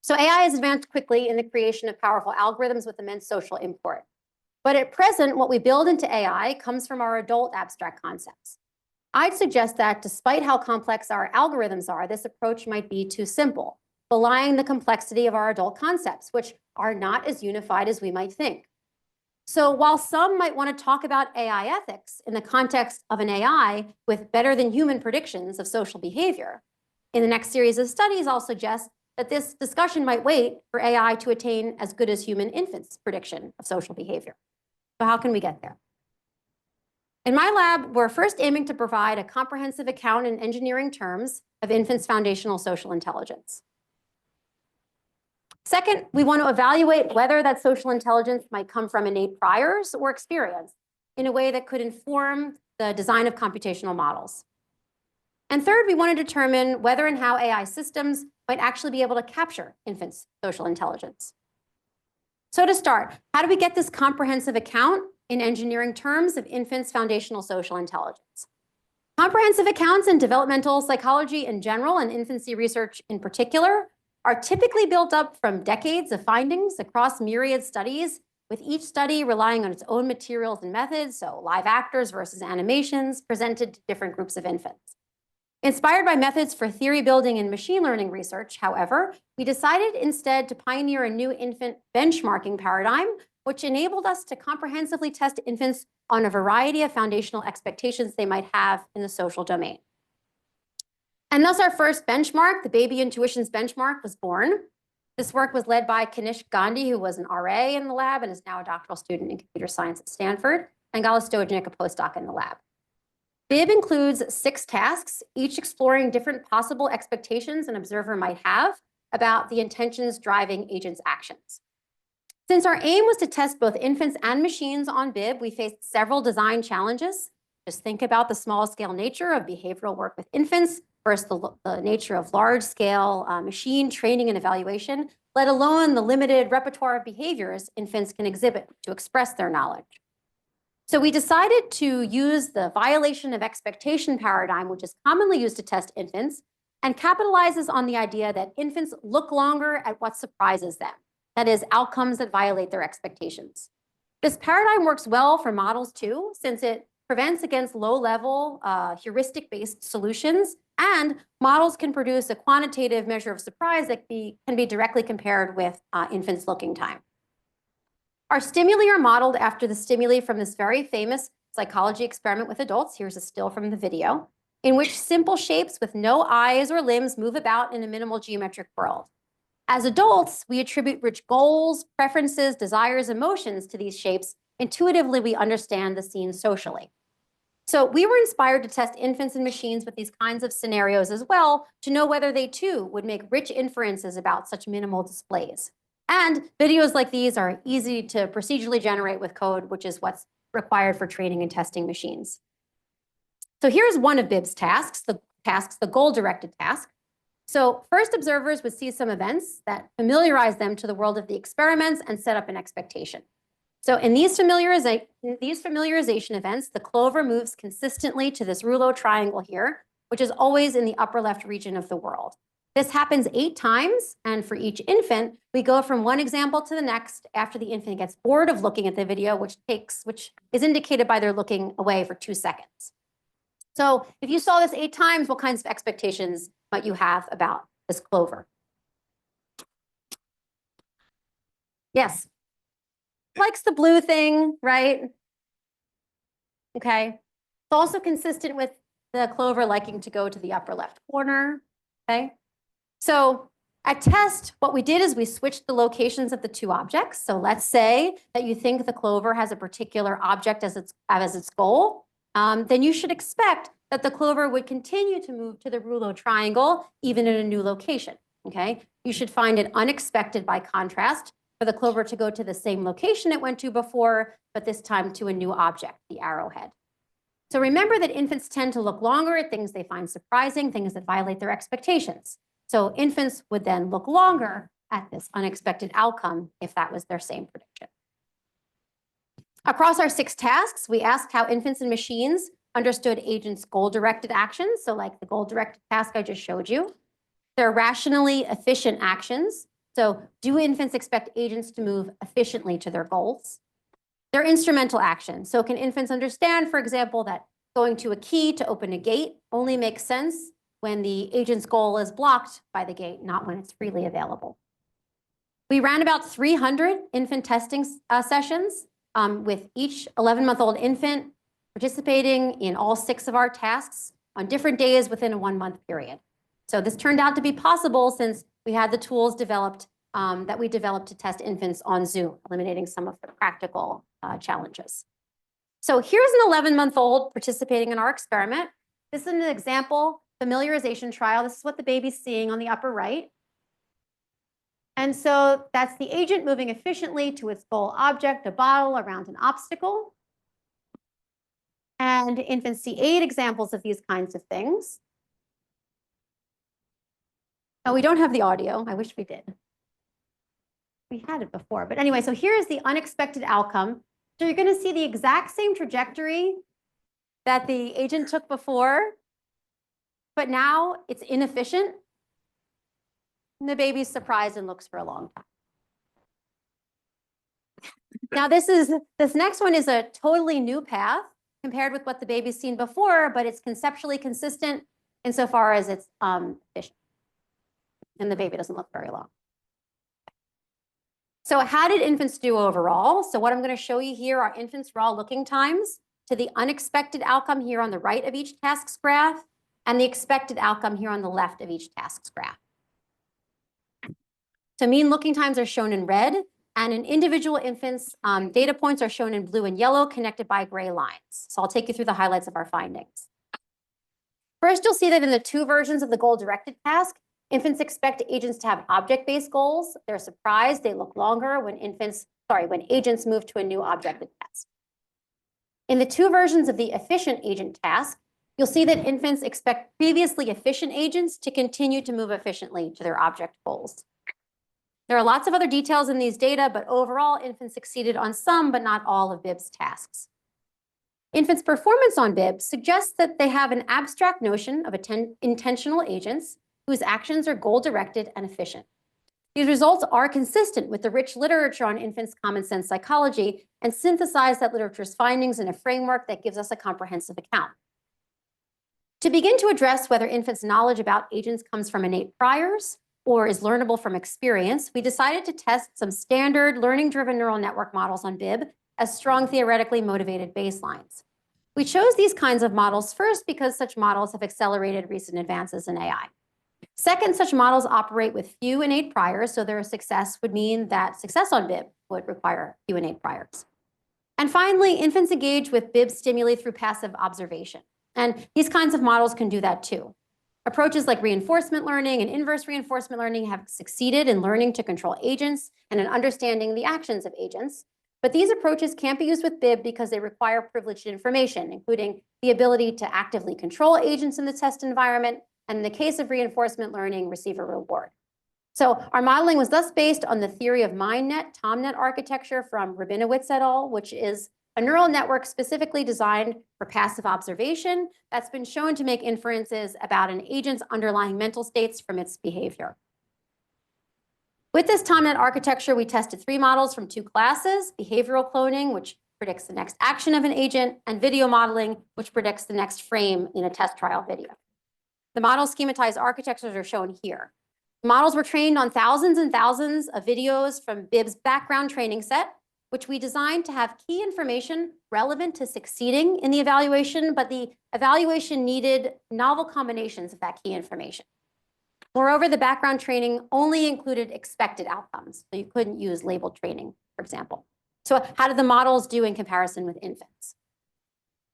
So AI has advanced quickly in the creation of powerful algorithms with immense social import. But at present, what we build into AI comes from our adult abstract concepts. I'd suggest that despite how complex our algorithms are, this approach might be too simple, belying the complexity of our adult concepts, which are not as unified as we might think. So while some might want to talk about AI ethics in the context of an AI with better than human predictions of social behavior, in the next series of studies, I'll suggest that this discussion might wait for AI to attain as good as human infants' prediction of social behavior. So how can we get there? In my lab, we're first aiming to provide a comprehensive account in engineering terms of infants' foundational social intelligence. Second, we want to evaluate whether that social intelligence might come from innate priors or experience in a way that could inform the design of computational models. And third, we want to determine whether and how AI systems might actually be able to capture infants' social intelligence. So to start, how do we get this comprehensive account in engineering terms of infants' foundational social intelligence? Comprehensive accounts in developmental psychology in general and infancy research in particular are typically built up from decades of findings across myriad studies, with each study relying on its own materials and methods, so live actors versus animations presented to different groups of infants. Inspired by methods for theory building and machine learning research, however, we decided instead to pioneer a new infant benchmarking paradigm, which enabled us to comprehensively test infants on a variety of foundational expectations they might have in the social domain. And thus our first benchmark, the Baby Intuitions Benchmark, was born. This work was led by Kanish Gandhi, who was an RA in the lab and is now a doctoral student in computer science at Stanford, and Gala Stojnick, a postdoc in the lab. BIB includes 6 tasks, each exploring different possible expectations an observer might have about the intentions driving agents' actions. Since our aim was to test both infants and machines on BIB, we faced several design challenges. Just think about the small-scale nature of behavioral work with infants versus the nature of large-scale machine training and evaluation, let alone the limited repertoire of behaviors infants can exhibit to express their knowledge. So we decided to use the violation of expectation paradigm, which is commonly used to test infants, and capitalizes on the idea that infants look longer at what surprises them, that is, outcomes that violate their expectations. This paradigm works well for models too, since it prevents against low-level heuristic-based solutions, and models can produce a quantitative measure of surprise that can be directly compared with infants' looking time. Our stimuli are modeled after the stimuli from this very famous psychology experiment with adults. Here's a still from the video, in which simple shapes with no eyes or limbs move about in a minimal geometric world. As adults, we attribute rich goals, preferences, desires, emotions to these shapes. Intuitively, we understand the scene socially. So we were inspired to test infants and machines with these kinds of scenarios as well, to know whether they too would make rich inferences about such minimal displays. And videos like these are easy to procedurally generate with code, which is what's required for training and testing machines. So here's one of BIB's tasks, the goal-directed task. So first, observers would see some events that familiarize them to the world of the experiments and set up an expectation. So in these familiarization events, the clover moves consistently to this rouleau triangle here, which is always in the upper left region of the world. This happens 8 times, and for each infant, we go from one example to the next after the infant gets bored of looking at the video, which is indicated by their looking away for 2 seconds. So if you saw this 8 times, what kinds of expectations might you have about this clover? Yes. Likes the blue thing, right? Okay. It's also consistent with the clover liking to go to the upper left corner, okay? So at test, what we did is we switched the locations of the 2 objects. So let's say that you think the clover has a particular object as its goal. Then you should expect that the clover would continue to move to the Rouleau triangle, even in a new location, okay? You should find it unexpected, by contrast, for the clover to go to the same location it went to before, but this time to a new object, the arrowhead. So remember that infants tend to look longer at things they find surprising, things that violate their expectations. So infants would then look longer at this unexpected outcome if that was their same prediction. Across our 6 tasks, we asked how infants and machines understood agents' goal-directed actions. So like the goal-directed task I just showed you. They're rationally efficient actions. So do infants expect agents to move efficiently to their goals? They're instrumental actions. So can infants understand, for example, that going to a key to open a gate only makes sense when the agent's goal is blocked by the gate, not when it's freely available? We ran about 300 infant testing sessions with each 11-month-old infant participating in all 6 of our tasks on different days within a 1-month period. So this turned out to be possible since we had the tools developed that we developed to test infants on Zoom, eliminating some of the practical challenges. So here's an 11-month-old participating in our experiment. This is an example familiarization trial. This is what the baby's seeing on the upper right. And so that's the agent moving efficiently to its goal object, a bottle, around an obstacle. And infants see 8 examples of these kinds of things. Now, we don't have the audio. I wish we did. We had it before. But anyway, so here's the unexpected outcome. So you're going to see the exact same trajectory that the agent took before, but now it's inefficient. And the baby's surprised and looks for a long time. Now, this next one is a totally new path compared with what the baby's seen before, but it's conceptually consistent insofar as it's efficient. And the baby doesn't look very long. So how did infants do overall? So what I'm going to show you here are infants' raw looking times to the unexpected outcome here on the right of each task's graph, and the expected outcome here on the left of each task's graph. So mean looking times are shown in red, and in individual infants, data points are shown in blue and yellow, connected by gray lines. So I'll take you through the highlights of our findings. First, you'll see that in the 2 versions of the goal-directed task, infants expect agents to have object-based goals. They're surprised, they look longer when agents move to a new objected task. In the 2 versions of the efficient agent task, you'll see that infants expect previously efficient agents to continue to move efficiently to their object goals. There are lots of other details in these data, but overall, infants succeeded on some, but not all of BIB's tasks. Infants' performance on BIB suggests that they have an abstract notion of intentional agents whose actions are goal-directed and efficient. These results are consistent with the rich literature on infants' common sense psychology and synthesize that literature's findings in a framework that gives us a comprehensive account. To begin to address whether infants' knowledge about agents comes from innate priors or is learnable from experience, we decided to test some standard learning-driven neural network models on BIB as strong theoretically motivated baselines. We chose these kinds of models first because such models have accelerated recent advances in AI. Second, such models operate with few innate priors, so their success would mean that success on BIB would require few innate priors. And finally, infants engage with BIB stimuli through passive observation. And these kinds of models can do that too. Approaches like reinforcement learning and inverse reinforcement learning have succeeded in learning to control agents and in understanding the actions of agents. But these approaches can't be used with BIB because they require privileged information, including the ability to actively control agents in the test environment, and in the case of reinforcement learning, receive a reward. So our modeling was thus based on the theory of MindNet, TomNet architecture from Rabinowitz et al., which is a neural network specifically designed for passive observation that's been shown to make inferences about an agent's underlying mental states from its behavior. With this TomNet architecture, we tested 3 models from 2 classes: behavioral cloning, which predicts the next action of an agent, and video modeling, which predicts the next frame in a test trial video. The model schematized architectures are shown here. The models were trained on thousands and thousands of videos from Bib's background training set, which we designed to have key information relevant to succeeding in the evaluation, but the evaluation needed novel combinations of that key information. Moreover, the background training only included expected outcomes, so you couldn't use labeled training, for example. So how did the models do in comparison with infants?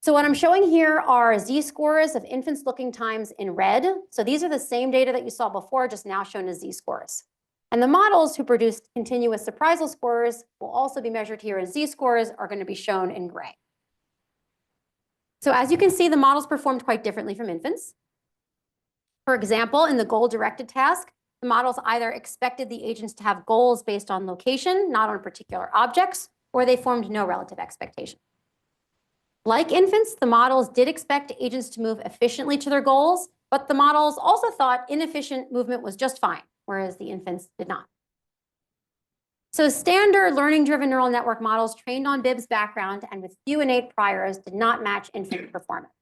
So what I'm showing here are z-scores of infants looking times in red. So these are the same data that you saw before, just now shown as z-scores. And the models who produced continuous surprisal scores will also be measured here as z-scores are going to be shown in gray. So as you can see, the models performed quite differently from infants. For example, in the goal-directed task, the models either expected the agents to have goals based on location, not on particular objects, or they formed no relative expectation. Like infants, the models did expect agents to move efficiently to their goals, but the models also thought inefficient movement was just fine, whereas the infants did not. So standard learning-driven neural network models trained on Bib's background and with few innate priors did not match infant performance.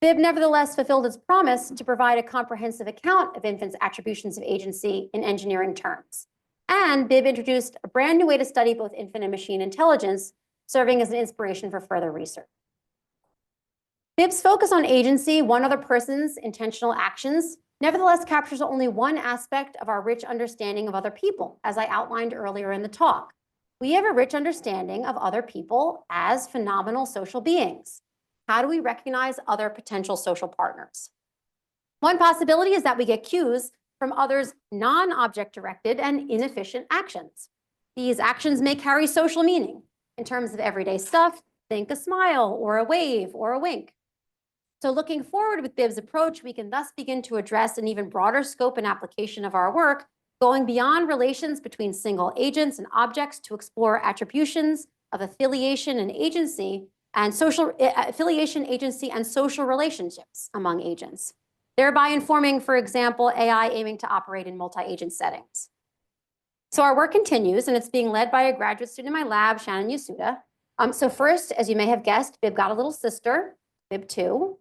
Bib nevertheless fulfilled its promise to provide a comprehensive account of infants' attributions of agency in engineering terms. And Bib introduced a brand new way to study both infant and machine intelligence, serving as an inspiration for further research. Bib's focus on agency, one other person's intentional actions, nevertheless captures only one aspect of our rich understanding of other people, as I outlined earlier in the talk. We have a rich understanding of other people as phenomenal social beings. How do we recognize other potential social partners? One possibility is that we get cues from others' non-object directed and inefficient actions. These actions may carry social meaning. In terms of everyday stuff, think a smile or a wave or a wink. So looking forward with Bib's approach, we can thus begin to address an even broader scope and application of our work, going beyond relations between single agents and objects to explore attributions of affiliation and agency and affiliation, agency, and social relationships among agents, thereby informing, for example, AI aiming to operate in multi-agent settings. So our work continues, and it's being led by a graduate student in my lab, Shannon Yasuda. So first, as you may have guessed, Bib got a little sister, Bib 2.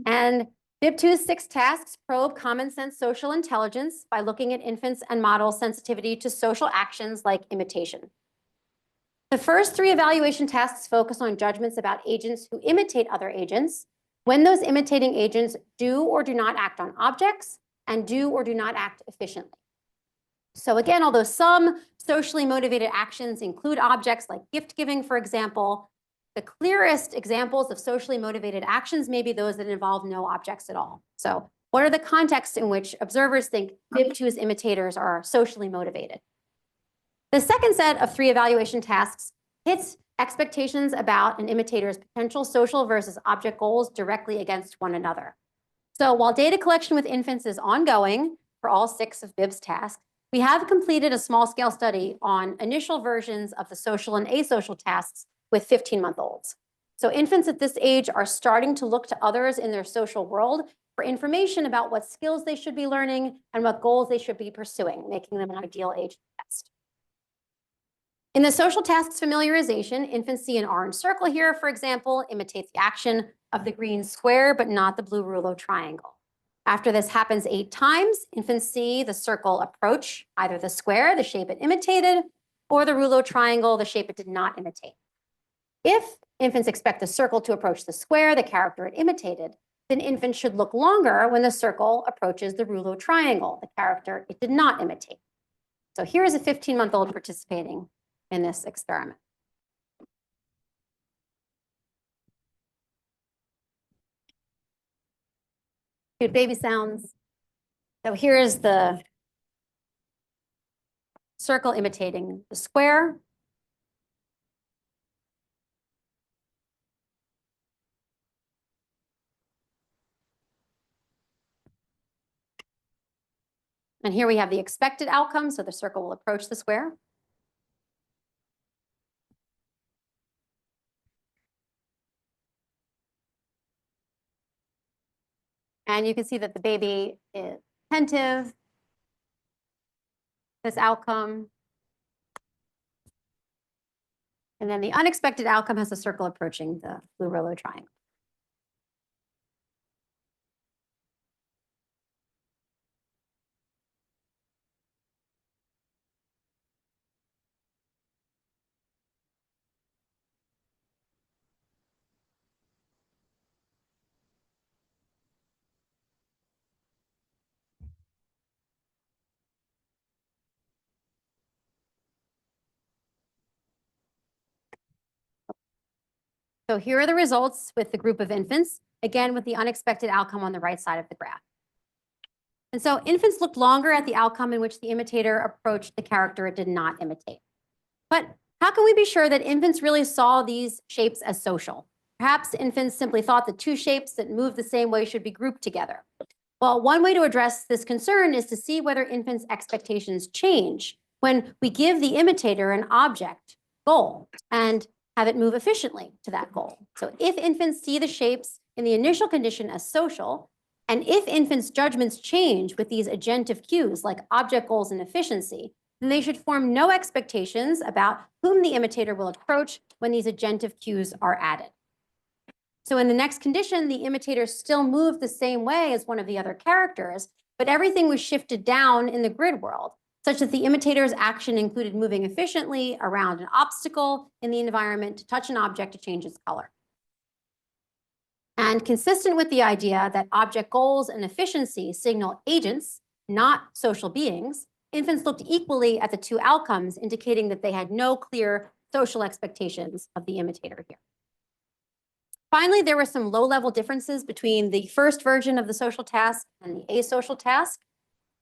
And Bib 2's 6 tasks probe common sense social intelligence by looking at infants and model sensitivity to social actions like imitation. The first 3 evaluation tasks focus on judgments about agents who imitate other agents, when those imitating agents do or do not act on objects and do or do not act efficiently. So again, although some socially motivated actions include objects like gift giving, for example, the clearest examples of socially motivated actions may be those that involve no objects at all. So what are the contexts in which observers think Bib 2's imitators are socially motivated? The second set of 3 evaluation tasks hits expectations about an imitator's potential social versus object goals directly against one another. So while data collection with infants is ongoing for all 6 of Bib's tasks, we have completed a small-scale study on initial versions of the social and asocial tasks with 15-month-olds. So infants at this age are starting to look to others in their social world for information about what skills they should be learning and what goals they should be pursuing, making them an ideal age to test. In the social tasks familiarization, infants see an orange circle here, for example, imitates the action of the green square, but not the blue rouleau triangle. After this happens 8 times, infants see the circle approach either the square, the shape it imitated, or the rouleau triangle, the shape it did not imitate. If infants expect the circle to approach the square, the character it imitated, then infants should look longer when the circle approaches the rouleau triangle, the character it did not imitate. So here is a 15-month-old participating in this experiment. Good baby sounds. So here is the circle imitating the square. And here we have the expected outcome, so the circle will approach the square. And you can see that the baby is attentive, this outcome. And then the unexpected outcome has a circle approaching the blue Rolo triangle. So here are the results with the group of infants, again, with the unexpected outcome on the right side of the graph. And so infants looked longer at the outcome in which the imitator approached the character it did not imitate. But how can we be sure that infants really saw these shapes as social? Perhaps infants simply thought the two shapes that moved the same way should be grouped together. Well, one way to address this concern is to see whether infants' expectations change when we give the imitator an object goal and have it move efficiently to that goal. So if infants see the shapes in the initial condition as social, and if infants' judgments change with these agentive cues like object goals and efficiency, then they should form no expectations about whom the imitator will approach when these agentive cues are added. So in the next condition, the imitator still moved the same way as one of the other characters, but everything was shifted down in the grid world, such that the imitator's action included moving efficiently around an obstacle in the environment to touch an object to change its color. And consistent with the idea that object goals and efficiency signal agents, not social beings, infants looked equally at the two outcomes, indicating that they had no clear social expectations of the imitator here. Finally, there were some low-level differences between the first version of the social task and the asocial task,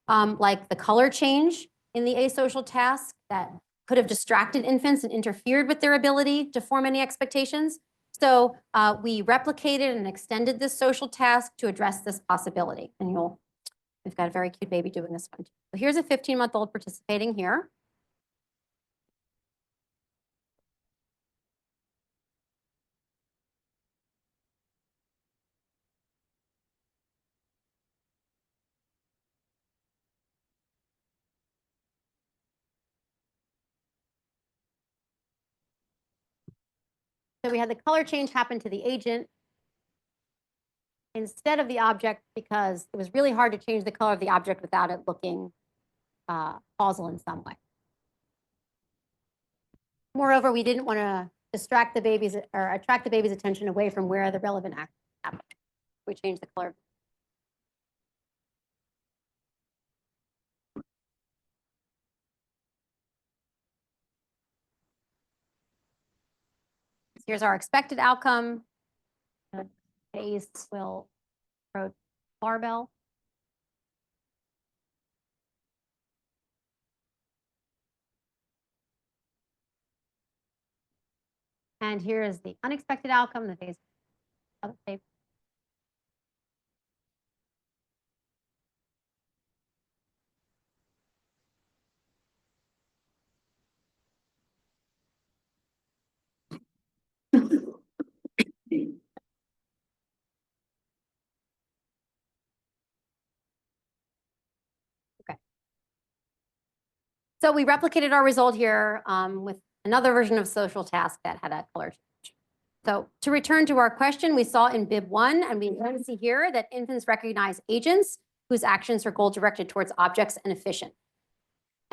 like the color change in the asocial task that could have distracted infants and interfered with their ability to form any expectations. So we replicated and extended this social task to address this possibility. And we've got a very cute baby doing this one too. So here's a 15-month-old participating here. So we had the color change happen to the agent instead of the object because it was really hard to change the color of the object without it looking causal in some way. Moreover, we didn't want to distract the baby's or attract the baby's attention away from where the relevant action happened. We changed the color. Here's our expected outcome. The base will approach barbell. And here is the unexpected outcome, the base of the shape. Okay. So we replicated our result here with another version of social task that had a color change. So to return to our question, we saw in bib 1, and we can see here that infants recognize agents whose actions are goal-directed towards objects and efficient.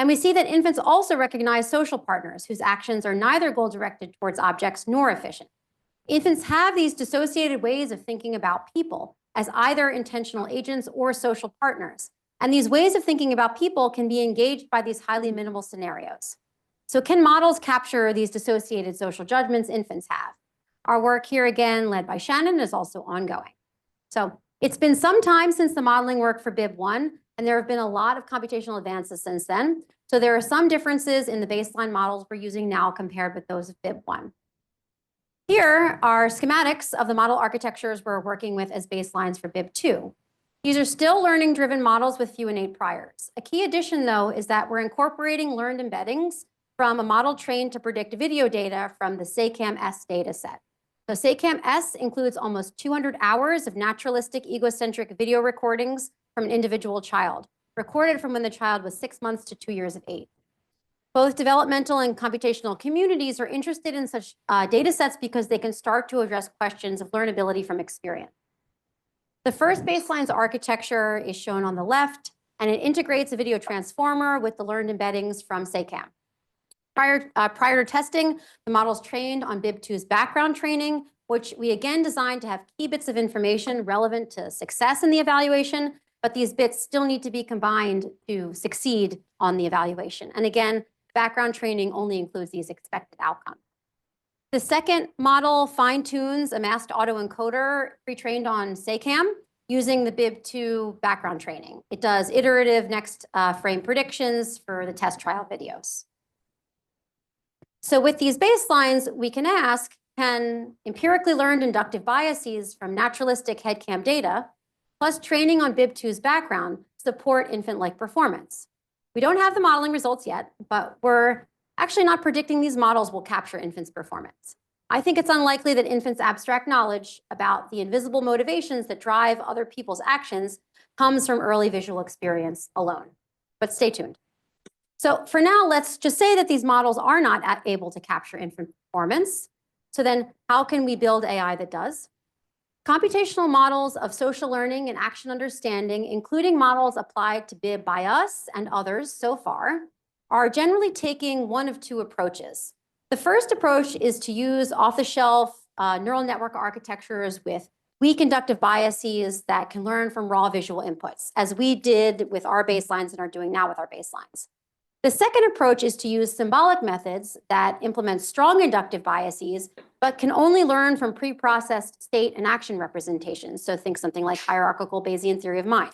And we see that infants also recognize social partners whose actions are neither goal-directed towards objects nor efficient. Infants have these dissociated ways of thinking about people as either intentional agents or social partners. And these ways of thinking about people can be engaged by these highly minimal scenarios. So can models capture these dissociated social judgments infants have? Our work here again, led by Shannon, is also ongoing. So it's been some time since the modeling work for bib 1, and there have been a lot of computational advances since then. So there are some differences in the baseline models we're using now compared with those of bib 1. Here are schematics of the model architectures we're working with as baselines for bib 2. These are still learning-driven models with few innate priors. A key addition, though, is that we're incorporating learned embeddings from a model trained to predict video data from the SACAM-S data set. So SACAM-S includes almost 200 hours of naturalistic egocentric video recordings from an individual child, recorded from when the child was 6 months to 2 years of age. Both developmental and computational communities are interested in such data sets because they can start to address questions of learnability from experience. The first baseline's architecture is shown on the left, and it integrates a video transformer with the learned embeddings from SACAM. Prior to testing, the model's trained on BIB2's background training, which we again designed to have key bits of information relevant to success in the evaluation, but these bits still need to be combined to succeed on the evaluation. And again, background training only includes these expected outcomes. The second model fine-tunes a masked autoencoder pre-trained on SACAM using the BIB2 background training. It does iterative next frame predictions for the test trial videos. So with these baselines, we can ask, can empirically learned inductive biases from naturalistic headcam data, plus training on BIB2's background, support infant-like performance? We don't have the modeling results yet, but we're actually not predicting these models will capture infants' performance. I think it's unlikely that infants' abstract knowledge about the invisible motivations that drive other people's actions comes from early visual experience alone. But stay tuned. So for now, let's just say that these models are not able to capture infant performance. So then how can we build AI that does? Computational models of social learning and action understanding, including models applied to BIB by us and others so far, are generally taking one of two approaches. The first approach is to use off-the-shelf neural network architectures with weak inductive biases that can learn from raw visual inputs, as we did with our baselines and are doing now with our baselines. The second approach is to use symbolic methods that implement strong inductive biases, but can only learn from pre-processed state and action representations. So think something like hierarchical Bayesian theory of mind.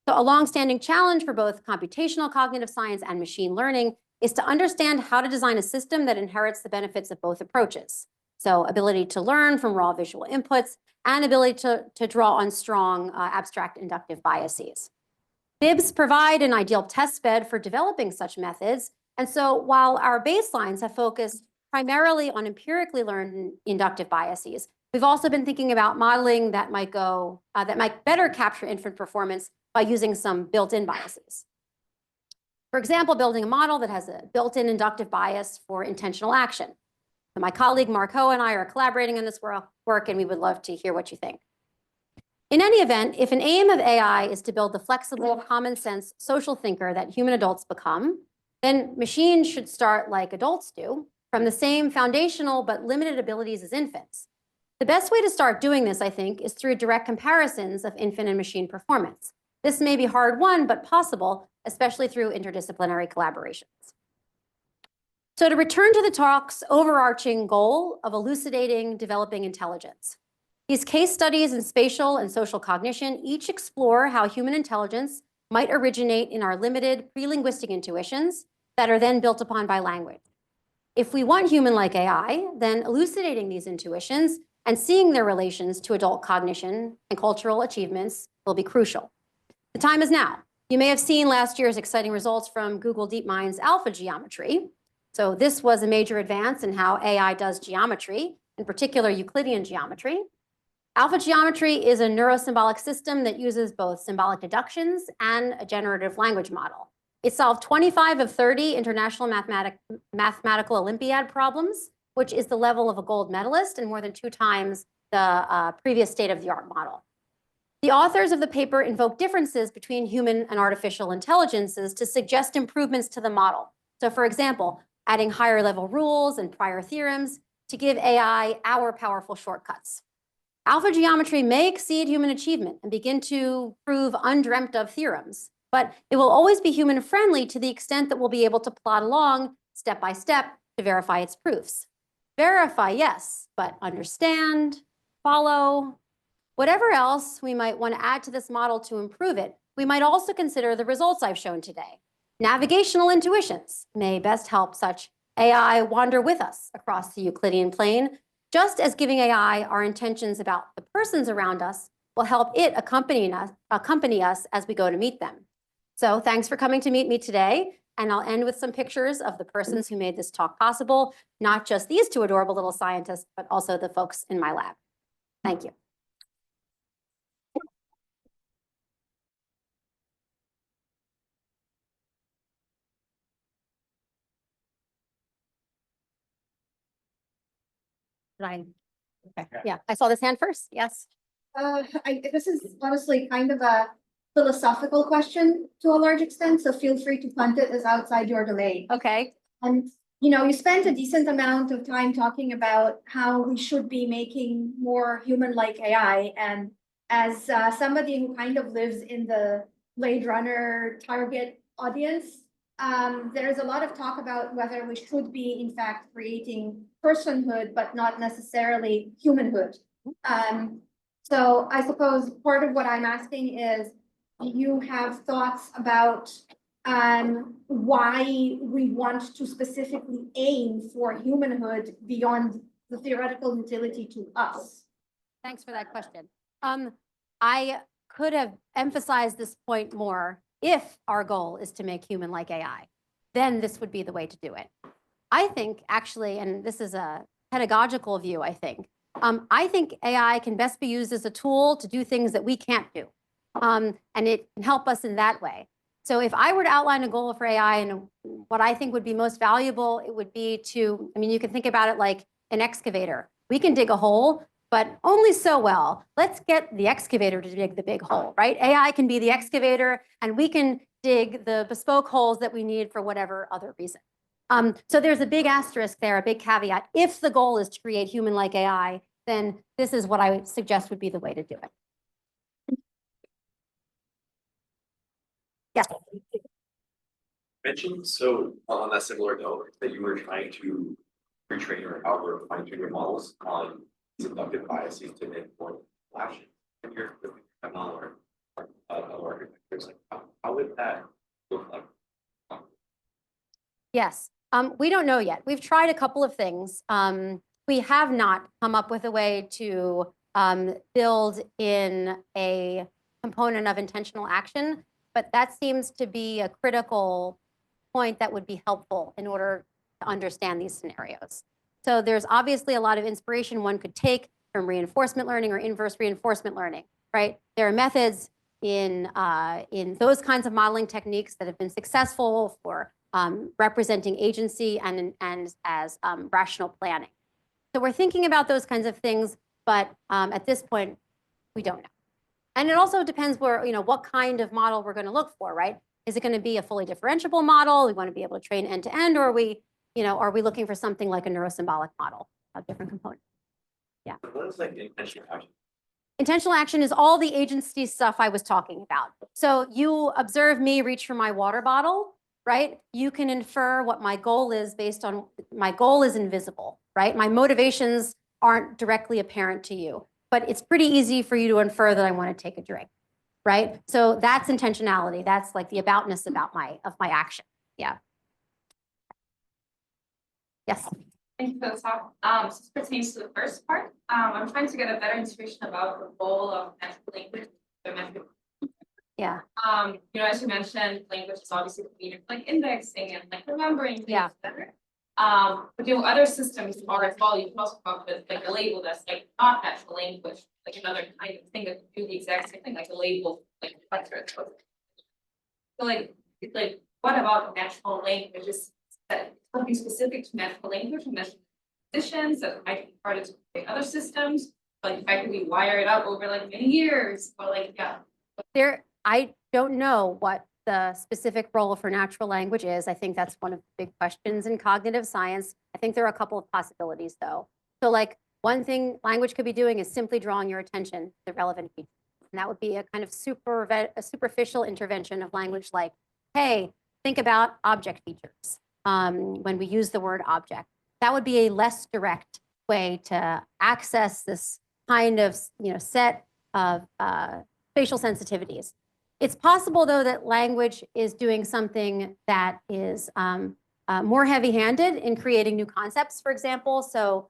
So a longstanding challenge for both computational cognitive science and machine learning is to understand how to design a system that inherits the benefits of both approaches. So ability to learn from raw visual inputs and ability to draw on strong abstract inductive biases. BIBs provide an ideal test bed for developing such methods. And so while our baselines have focused primarily on empirically learned inductive biases, we've also been thinking about modeling that might better capture infant performance by using some built-in biases. For example, building a model that has a built-in inductive bias for intentional action. So my colleague Mark Ho and I are collaborating on this work, and we would love to hear what you think. In any event, if an aim of AI is to build the flexible, common sense social thinker that human adults become, then machines should start like adults do, from the same foundational but limited abilities as infants. The best way to start doing this, I think, is through direct comparisons of infant and machine performance. This may be hard-won, but possible, especially through interdisciplinary collaborations. So to return to the talk's overarching goal of elucidating developing intelligence. These case studies in spatial and social cognition each explore how human intelligence might originate in our limited pre-linguistic intuitions that are then built upon by language. If we want human-like AI, then elucidating these intuitions and seeing their relations to adult cognition and cultural achievements will be crucial. The time is now. You may have seen last year's exciting results from Google DeepMind's alpha geometry. So this was a major advance in how AI does geometry, in particular Euclidean geometry. Alpha geometry is a neurosymbolic system that uses both symbolic deductions and a generative language model. It solved 25 of 30 international mathematical Olympiad problems, which is the level of a gold medalist and more than 2 times the previous state-of-the-art model. The authors of the paper invoke differences between human and artificial intelligences to suggest improvements to the model. So for example, adding higher level rules and prior theorems to give AI our powerful shortcuts. Alpha geometry may exceed human achievement and begin to prove undreamt of theorems, but it will always be human friendly to the extent that we'll be able to plot along step by step to verify its proofs. Verify, yes, but understand, follow. Whatever else we might want to add to this model to improve it, we might also consider the results I've shown today. Navigational intuitions may best help such AI wander with us across the Euclidean plane, just as giving AI our intentions about the persons around us will help it accompany us as we go to meet them. So thanks for coming to meet me today. And I'll end with some pictures of the persons who made this talk possible, not just these 2 adorable little scientists, but also the folks in my lab. Thank you. Did I? Okay, yeah, I saw this hand first. Yes. This is honestly kind of a philosophical question to a large extent, so feel free to punt it as outside your domain. Okay. And, you know, you spent a decent amount of time talking about how we should be making more human-like AI. And as somebody who kind of lives in the Blade Runner target audience, there's a lot of talk about whether we should be, in fact, creating personhood, but not necessarily humanhood. So I suppose part of what I'm asking is, do you have thoughts about why we want to specifically aim for humanhood beyond the theoretical utility to us? Thanks for that question. I could have emphasized this point more. If our goal is to make human-like AI, then this would be the way to do it. I think actually, and this is a pedagogical view, I think AI can best be used as a tool to do things that we can't do. And it can help us in that way. So if I were to outline a goal for AI and what I think would be most valuable, it would be to, I mean, you can think about it like an excavator. We can dig a hole, but only so well. Let's get the excavator to dig the big hole, right? AI can be the excavator, and we can dig the bespoke holes that we need for whatever other reason. So there's a big asterisk there, a big caveat. If the goal is to create human-like AI, then this is what I would suggest would be the way to do it. Yes. Mentioned, so on that similar note, that you were trying to retrain or however fine-tune your models on seductive biases to inform flashing. And you're with ML or architectures, like how would that look like? Yes, we don't know yet. We've tried a couple of things. We have not come up with a way to build in a component of intentional action, but that seems to be a critical point that would be helpful in order to understand these scenarios. So there's obviously a lot of inspiration one could take from reinforcement learning or inverse reinforcement learning, right? There are methods in those kinds of modeling techniques that have been successful for representing agency and as rational planning. So we're thinking about those kinds of things, but at this point, we don't know. And it also depends where, what kind of model we're going to look for, right? Is it going to be a fully differentiable model? We want to be able to train end to end, or are we looking for something like a neurosymbolic model of different components? Yeah. What is like intentional action? Intentional action is all the agency stuff I was talking about. So you observe me reach for my water bottle, right? You can infer what my goal is based on my goal is invisible, right? My motivations aren't directly apparent to you, but it's pretty easy for you to infer that I want to take a drink, right? So that's intentionality. That's like the aboutness about my action. Yeah. Yes. Thank you for the talk. This pertains to the first part. I'm trying to get a better intuition about the role of natural language. Yeah. As you mentioned, language is obviously convenient, like indexing and like remembering things better. But other systems are as well. You can also come up with like a label that's like not natural language, like another kind of thing that can do the exact same thing, like a label, like a vector. So like what about natural language? Is that something specific to natural language and natural positions that might be part of other systems, like the fact that we wire it up over like many years, or like I don't know what the specific role for natural language is. I think that's one of the big questions in cognitive science. I think there are a couple of possibilities though. So like one thing language could be doing is simply drawing your attention to the relevant features. And that would be a kind of superficial intervention of language like, hey, think about object features when we use the word object. That would be a less direct way to access this kind of set of spatial sensitivities. It's possible, though, that language is doing something that is more heavy-handed in creating new concepts, for example. So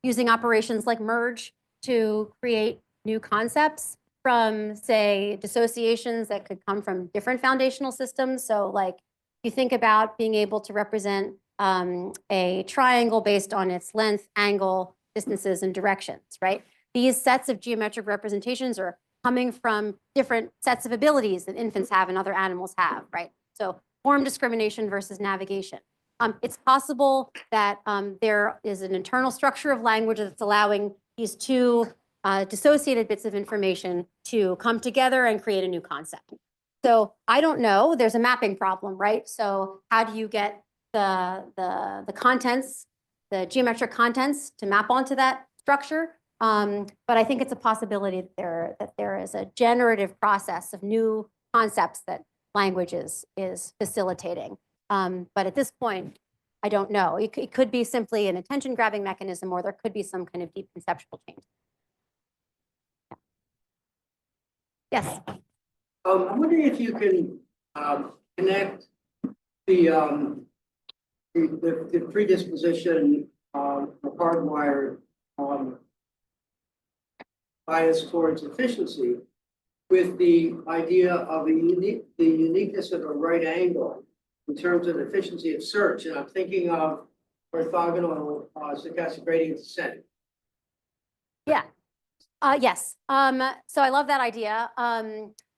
using operations like merge to create new concepts from, say, dissociations that could come from different foundational systems. So like you think about being able to represent a triangle based on its length, angle, distances, and directions, right? These sets of geometric representations are coming from different sets of abilities that infants have and other animals have, right? So form discrimination versus navigation. It's possible that there is an internal structure of language that's allowing these two dissociated bits of information to come together and create a new concept. So I don't know, there's a mapping problem, right? So how do you get the contents, the geometric contents to map onto that structure? But I think it's a possibility that there is a generative process of new concepts that language is facilitating. But at this point, I don't know. It could be simply an attention grabbing mechanism, or there could be some kind of deep conceptual change. Yes. I'm wondering if you can connect the predisposition, the hardwired bias towards efficiency with the idea of the uniqueness of a right angle in terms of efficiency of search. And I'm thinking of orthogonal stochastic gradient descent. Yeah. Yes. So I love that idea.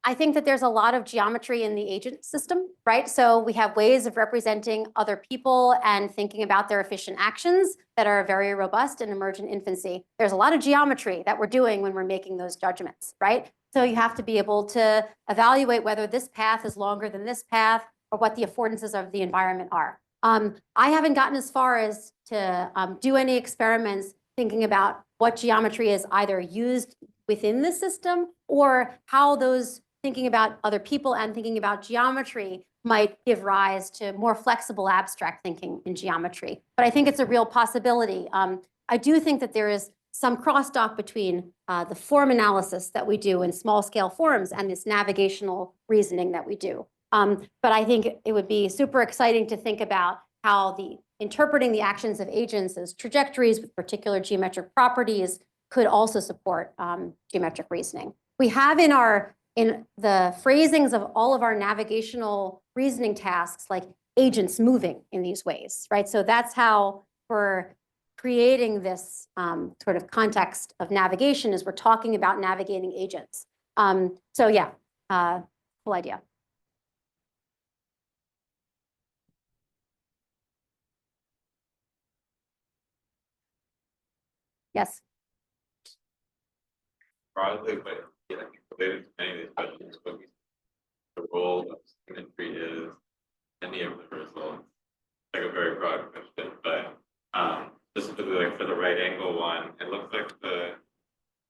I think that there's a lot of geometry in the agent system, right? So we have ways of representing other people and thinking about their efficient actions that are very robust and emerge in infancy. There's a lot of geometry that we're doing when we're making those judgments, right? So you have to be able to evaluate whether this path is longer than this path or what the affordances of the environment are. I haven't gotten as far as to do any experiments thinking about what geometry is either used within the system or how those thinking about other people and thinking about geometry might give rise to more flexible abstract thinking in geometry. But I think it's a real possibility. I do think that there is some crosstalk between the form analysis that we do in small scale forms and this navigational reasoning that we do. But I think it would be super exciting to think about how interpreting the actions of agents as trajectories with particular geometric properties could also support geometric reasoning. We have in the phrasings of all of our navigational reasoning tasks, like agents moving in these ways, right? So that's how we're creating this sort of context of navigation as we're talking about navigating agents. So yeah, cool idea. Yes. Broadly, but yeah, I think related to many of these questions, but the role of symmetry is any of the results. Like a very broad question, but specifically like for the right angle one, it looks like the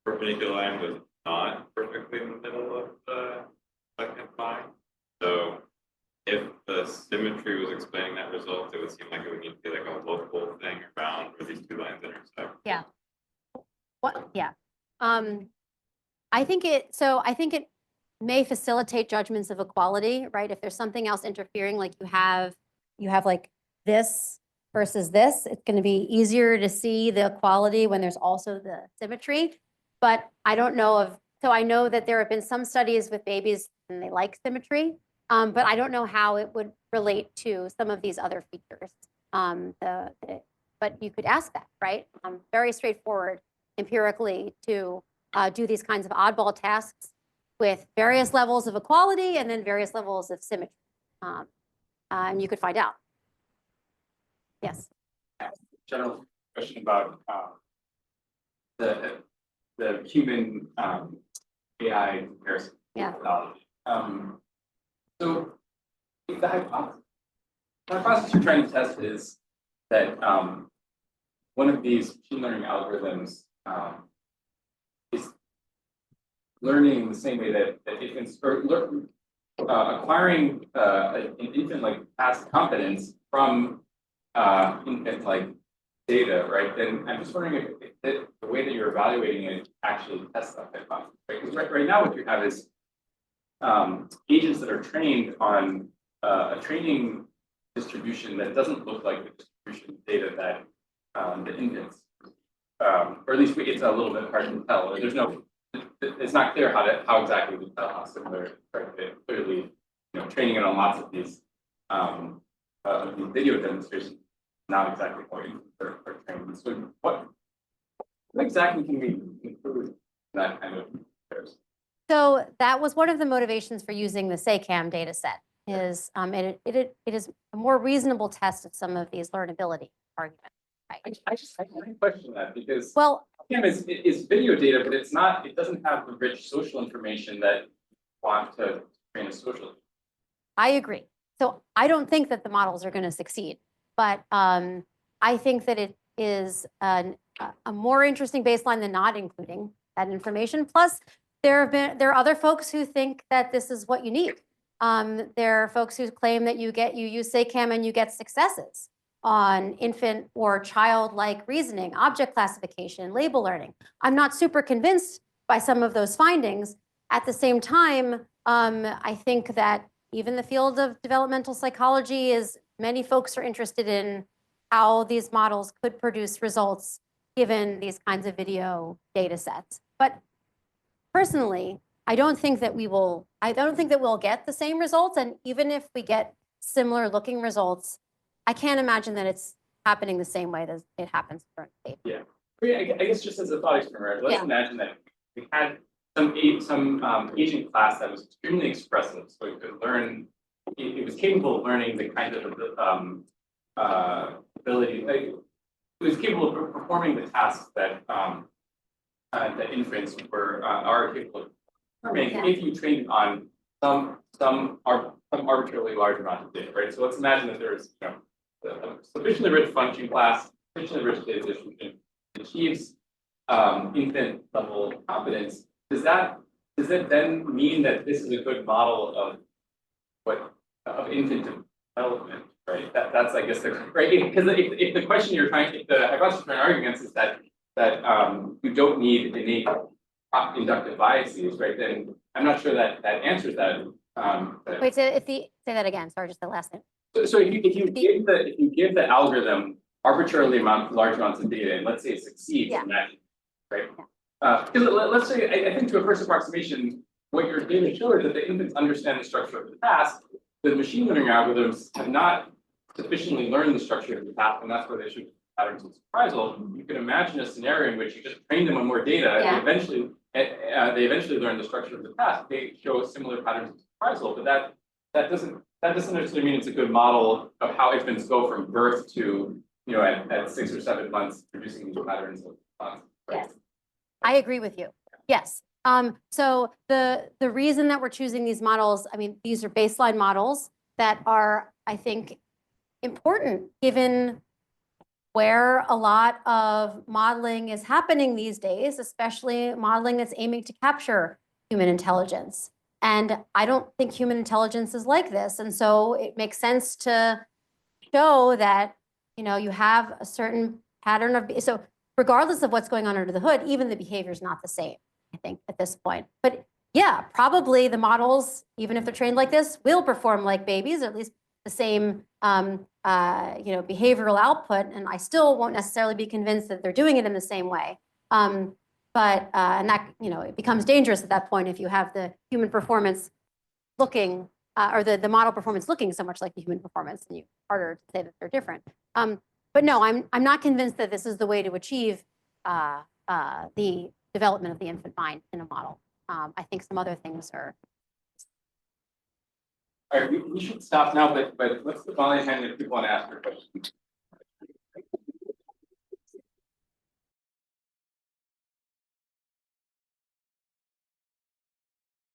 perpendicular line was not perfectly in the middle of the second line. So if the symmetry was explaining that result, it would seem like it would need to be like a local thing around where these two lines intersect. Yeah. What? Yeah. I think it may facilitate judgments of equality, right? If there's something else interfering, like you have like this versus this, it's going to be easier to see the equality when there's also the symmetry. But I don't know so I know that there have been some studies with babies and they like symmetry, but I don't know how it would relate to some of these other features. But you could ask that, right? Very straightforward empirically to do these kinds of oddball tasks with various levels of equality and then various levels of symmetry. And you could find out. Yes. General question about the human AI comparison methodology. So the hypothesis you're trying to test is that one of these machine learning algorithms is learning the same way that infants acquiring an infant like past competence from infant like data, right? Then I'm just wondering if the way that you're evaluating it actually tests that hypothesis, right? Because right now what you have is agents that are trained on a training distribution that doesn't look like the distribution data that the infants, or at least it's a little bit hard to tell. There's no, it's not clear how exactly to tell how similar. Clearly, training it on lots of these video demonstrations, not exactly how you are trained. So what exactly can we include in that kind of comparison? So that was one of the motivations for using the SACAM data set. is, it is a more reasonable test of some of these learnability arguments. Right. I question that because Well, Cam is video data, but it's not, it doesn't have the rich social information that you want to train a social. I agree. So I don't think that the models are going to succeed, but I think that it is a more interesting baseline than not including that information. Plus, there are other folks who think that this is what you need. There are folks who claim that you use SACAM and you get successes on infant or childlike reasoning, object classification, label learning. I'm not super convinced by some of those findings. At the same time, I think that even the field of developmental psychology is, many folks are interested in how these models could produce results given these kinds of video data sets. But personally, I don't think that we'll get the same results. And even if we get similar looking results, I can't imagine that it's happening the same way that it happens currently. Yeah. I guess just as a thought experiment, let's imagine that we had some agent class that was extremely expressive, so it could learn, it was capable of learning the kind of ability, like, it was capable of performing the tasks that that infants are capable of performing if you train it on some arbitrarily large amount of data, right? So let's imagine that there's a sufficiently rich function class, sufficiently rich data distribution achieves infant level competence. Does that then mean that this is a good model of infant development, right? That's I guess the right, because if the question you're trying, if the hypothesis you're trying to argue against is that you don't need innate inductive biases, right? Then I'm not sure that answers that. Wait, say that again. Sorry, just the last thing. So if you give the algorithm arbitrarily large amounts of data, and let's say it succeeds in that, right? Because let's say I think to a first approximation, what your data shows is that the infants understand the structure of the task. The machine learning algorithms have not sufficiently learned the structure of the task, and that's where they should patterns of surprisal. You can imagine a scenario in which you just train them on more data, and eventually they learn the structure of the task. They show similar patterns of surprisal, but that doesn't necessarily mean it's a good model of how infants go from birth to, at 6 or 7 months producing these patterns of response. Right? Yes, I agree with you. Yes. So the reason that we're choosing these models, I mean, these are baseline models that are, I think, important given where a lot of modeling is happening these days, especially modeling that's aiming to capture human intelligence. And I don't think human intelligence is like this. And so it makes sense to show that, you have a certain pattern of, so regardless of what's going on under the hood, even the behavior is not the same, I think, at this point. But yeah, probably the models, even if they're trained like this, will perform like babies, or at least the same behavioral output. And I still won't necessarily be convinced that they're doing it in the same way. And that, it becomes dangerous at that point if you have the human performance looking, or the model performance looking so much like the human performance, and it's harder to say that they're different. But no, I'm not convinced that this is the way to achieve the development of the infant mind in a model. I think some other things are. All right, we should stop now, but let's put Molly hand if people want to ask her questions.